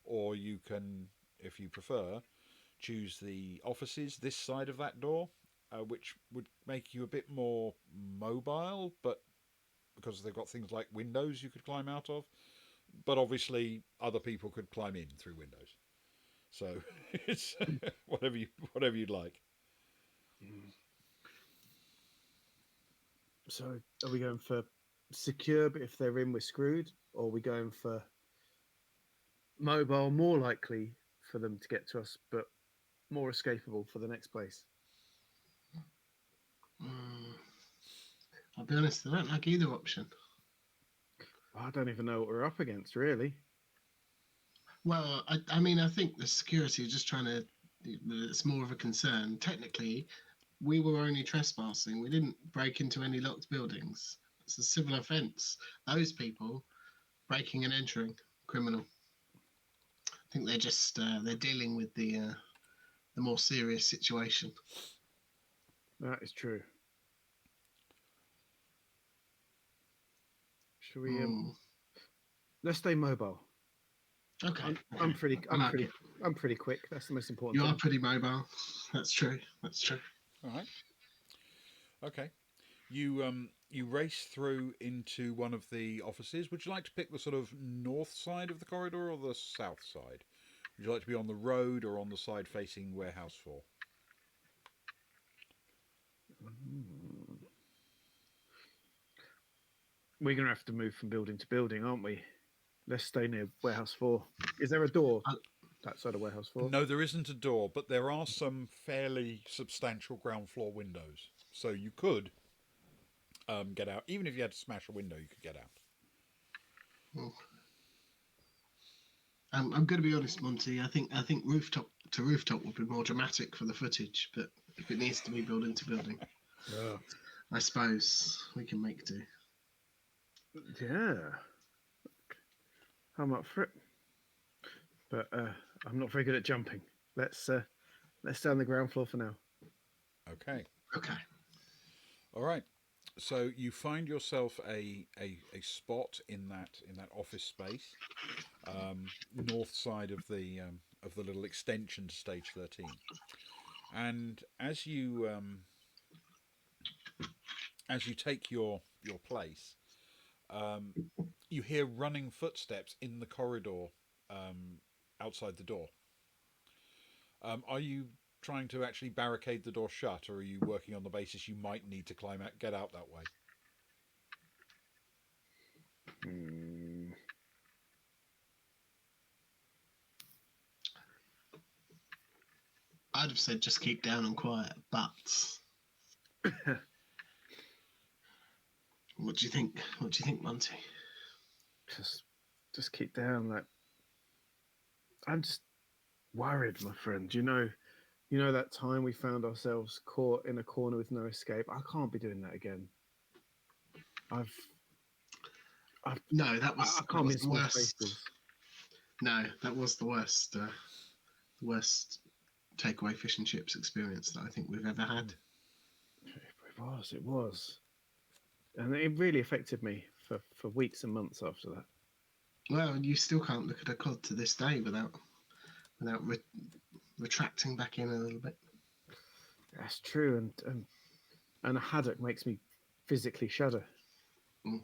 or you can, if you prefer, choose the offices this side of that door, which would make you a bit more mobile, but because they've got things like windows you could climb out of, but obviously other people could climb in through windows. So it's whatever you'd like. So are we going for secure, but if they're in, we're screwed? Or are we going for mobile, more likely for them to get to us, but more escapable for the next place? I'll be honest, I don't like either option. I don't even know what we're up against, really. Well, I mean, I think the security is just trying to. It's more of a concern. Technically, we were only trespassing. We didn't break into any locked buildings. It's a civil offence. Those people breaking and entering, criminal. I think they're just they're dealing with the more serious situation. That is true. Should we? Let's stay mobile. Okay. I'm pretty quick. That's the most important You thing. are pretty mobile. That's true. All right. Okay. You race through into one of the offices. Would you like to pick the sort of north side of the corridor or the south side? Would you like to be on the road or on the side facing Warehouse 4? We're going to have to move from building to building, aren't we? Let's stay near Warehouse 4. Is there a door outside of Warehouse 4? No, there isn't a door, but there are some fairly substantial ground floor windows. So you could get out. Even if you had to smash a window, you could get out. Well, I'm going to be honest, Monty. I think rooftop to rooftop would be more dramatic for the footage, but if it needs to be building to building, I suppose we can make do. Yeah. I'm up for it. but I'm not very good at jumping. Let's stay on the ground floor for now. Okay. Okay. All right. So you find yourself a spot in that office space, north side of the little extension to stage 13. And as you take your place, um, you hear running footsteps in the corridor outside the door. Are you trying to actually barricade the door shut, or are you working on the basis you might need to climb out, get out that way? Hmm. I'd have said just keep down and quiet, but what do you think? What do you think, Monty? Just keep down. Like, I'm just worried, my friend. You know that time we found ourselves caught in a corner with no escape. I can't be doing that again. I've, No, I that can't be was in the small worst. spaces. No, that was the worst takeaway fish and chips experience that I think we've ever had. It was, and it really affected me for weeks and months after that. Well, you still can't look at a cod to this day without retracting back in a little bit. That's true, and a haddock makes me physically shudder. Mm.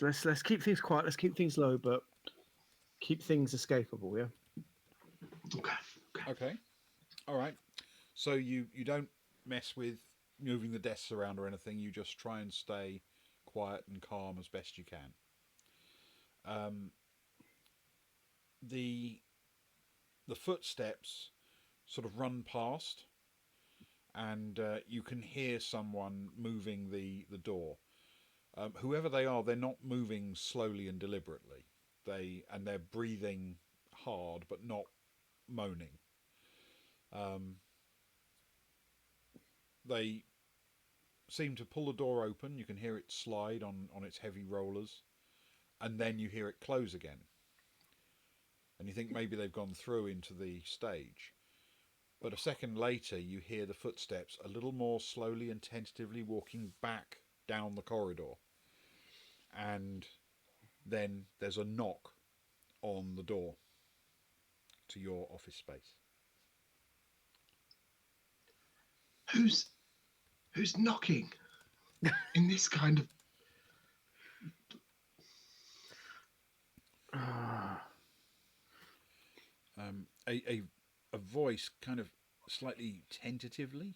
Let's keep things quiet. Let's keep things low, but keep things escapable. Yeah. Okay. Okay. All right. So you don't mess with moving the desks around or anything. You just try and stay quiet and calm as best you can. Um, the the footsteps sort of run past, and you can hear someone moving the door. Whoever they are, they're not moving slowly and deliberately. They're breathing hard, but not moaning. Um, they seem to pull the door open. You can hear it slide on its heavy rollers, and then you hear it close again. And you think maybe they've gone through into the stage. But a second later, you hear the footsteps a little more slowly and tentatively walking back down the corridor. And then there's a knock on the door to your office space. Who's knocking in this kind of? Ah, A voice kind of slightly tentatively.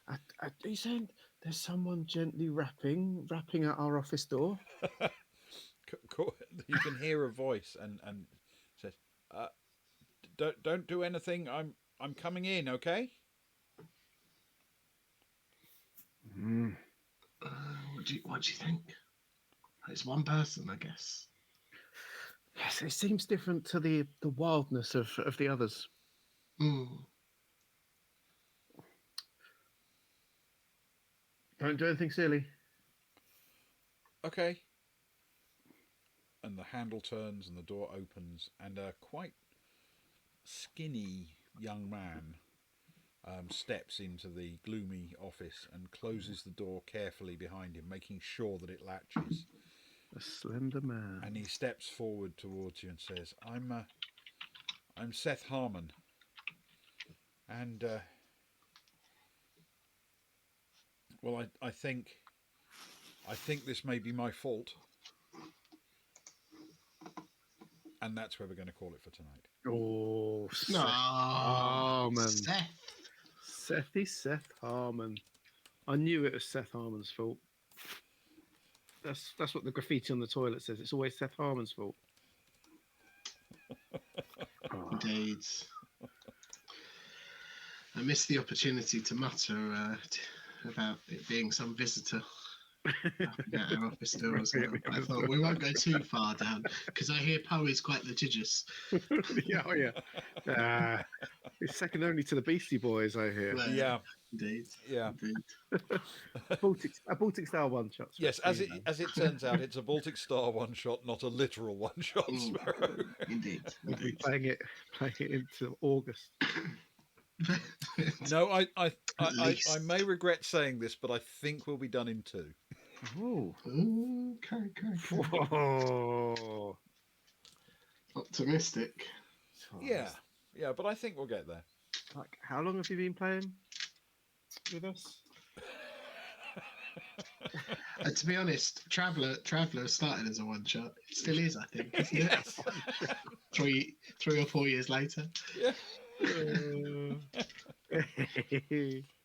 are you saying there's someone gently rapping at our office door? You can hear a voice and says, uh, "Don't do anything. I'm coming in. Okay." Mm. What do you think? It's one person, I guess. Yes, it seems different to the wildness of the others. Mm. Don't do anything silly. Okay. And the handle turns and the door opens, and a quite skinny young man steps into the gloomy office and closes the door carefully behind him, making sure that it latches. A slender man. And he steps forward towards you and says, I'm Seth Harmon, and well, I think this may be my fault, and that's where we're going to call it for tonight. Oh, Seth No, Harmon. Seth. Seth Harmon. I knew it was Seth Harmon's fault. That's what the graffiti on the toilet says. It's always Seth Harmon's fault. Oh. Indeed. I missed the opportunity to mutter about it being some visitor at our office door as well. I thought we won't go too far down because I hear Poe is quite litigious. Yeah, oh yeah. It's second only to the Beastie Boys, I hear. Well, Yeah. Indeed. Yeah. Indeed. A Baltic style one shot. Yes, as it turns out, it's a Baltic Star one shot, not a literal one shot. Mm. Sparrow. Indeed. We'll be Indeed. playing it into August. No, I least. may regret saying this, but I think we'll be done in 2. Ooh. Okay. Whoa. Optimistic. Yeah, but I think we'll get there. Like, how long have you been playing with us? To be honest, Traveller started as a one shot. It still is, I think. Isn't Yes. it? 3 or 4 years later. Yeah. Uh,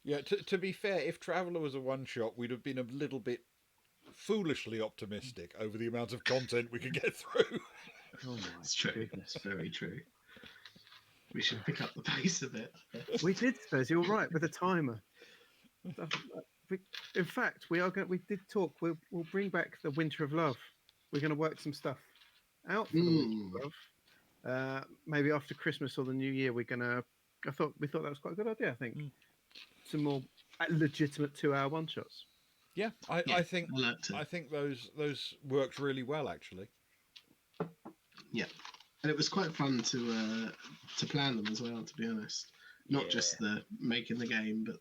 Yeah, to be fair, if Traveller was a one shot, we'd have been a little bit foolishly optimistic over the amount of content we could get through. oh my It's true. goodness. It's very true. We should pick up the pace a bit. We did, Spez. You're right with the timer. In fact, we did talk. We'll bring back the Winter of Love. We're going to work some stuff out for the Winter of Love. Maybe after Christmas or the New Year, we thought that was quite a good idea. I think some more legitimate 2-hour one shots. Yeah, I think those worked really well actually. Yeah, and it was quite fun to plan them as well. To be honest, not just the making the game, but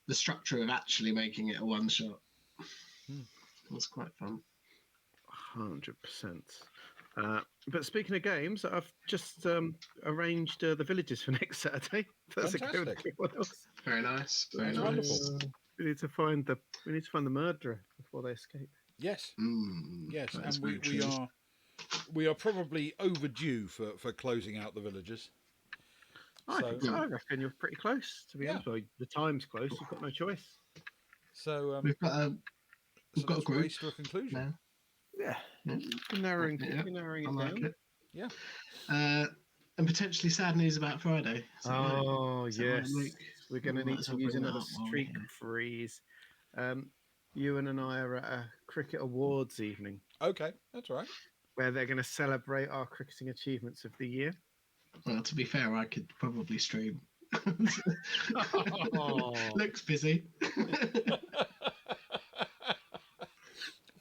the structure of actually making it a one shot. It was quite fun. 100%. But speaking of games, I've just arranged the villages for next Saturday. That's Fantastic. a good everyone else. Very nice. Very That's nice. wonderful. We need to find the murderer before they escape. Yes, yes, That's and we are probably overdue for closing out the villagers. I reckon you're pretty close, to be honest. Well, the time's close. You've got no choice. So we've got a group race to a conclusion. now. Yeah, you're narrowing it like down. It. Yeah. And potentially sad news about Friday. Yes, we're going to need to use another streak freeze. Ewan and I are at a cricket awards evening. Okay, that's all right. Where they're going to celebrate our cricketing achievements of the year. Well, to be fair, I could probably stream. Looks busy.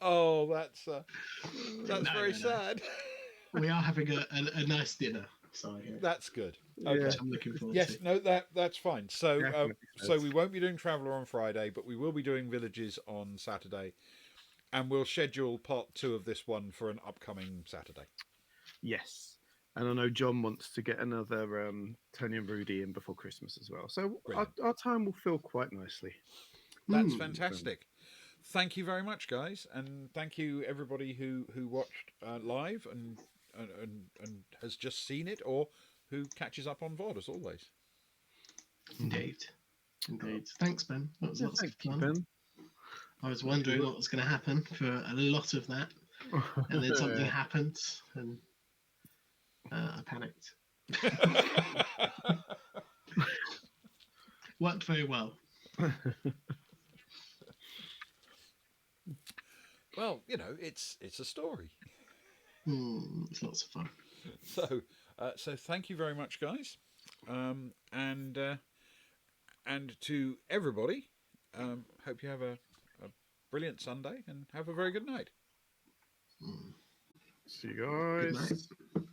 Oh, that's very sad. We are having a nice dinner. So that's good. Okay. Yeah. I'm looking forward to. Yes, no, that's fine. So so we won't be doing Traveller on Friday, but we will be doing Villages on Saturday, and we'll schedule part 2 of this one for an upcoming Saturday. Yes, and I know John wants to get another Tony and Rudy in before Christmas as well. So our time will fill quite nicely. That's fantastic. Thank you very much, guys, and thank you everybody who watched live and has just seen it, or who catches up on VOD as always. Indeed. Thanks, Ben. That was lots of fun. Ben. I was wondering what was going to happen for a lot of that, and then something happened, and I panicked. Worked very well. Well, it's a story. It's lots of fun. So thank you very much, guys, and to everybody, hope you have a brilliant Sunday and have a very good night. See you guys. Good night.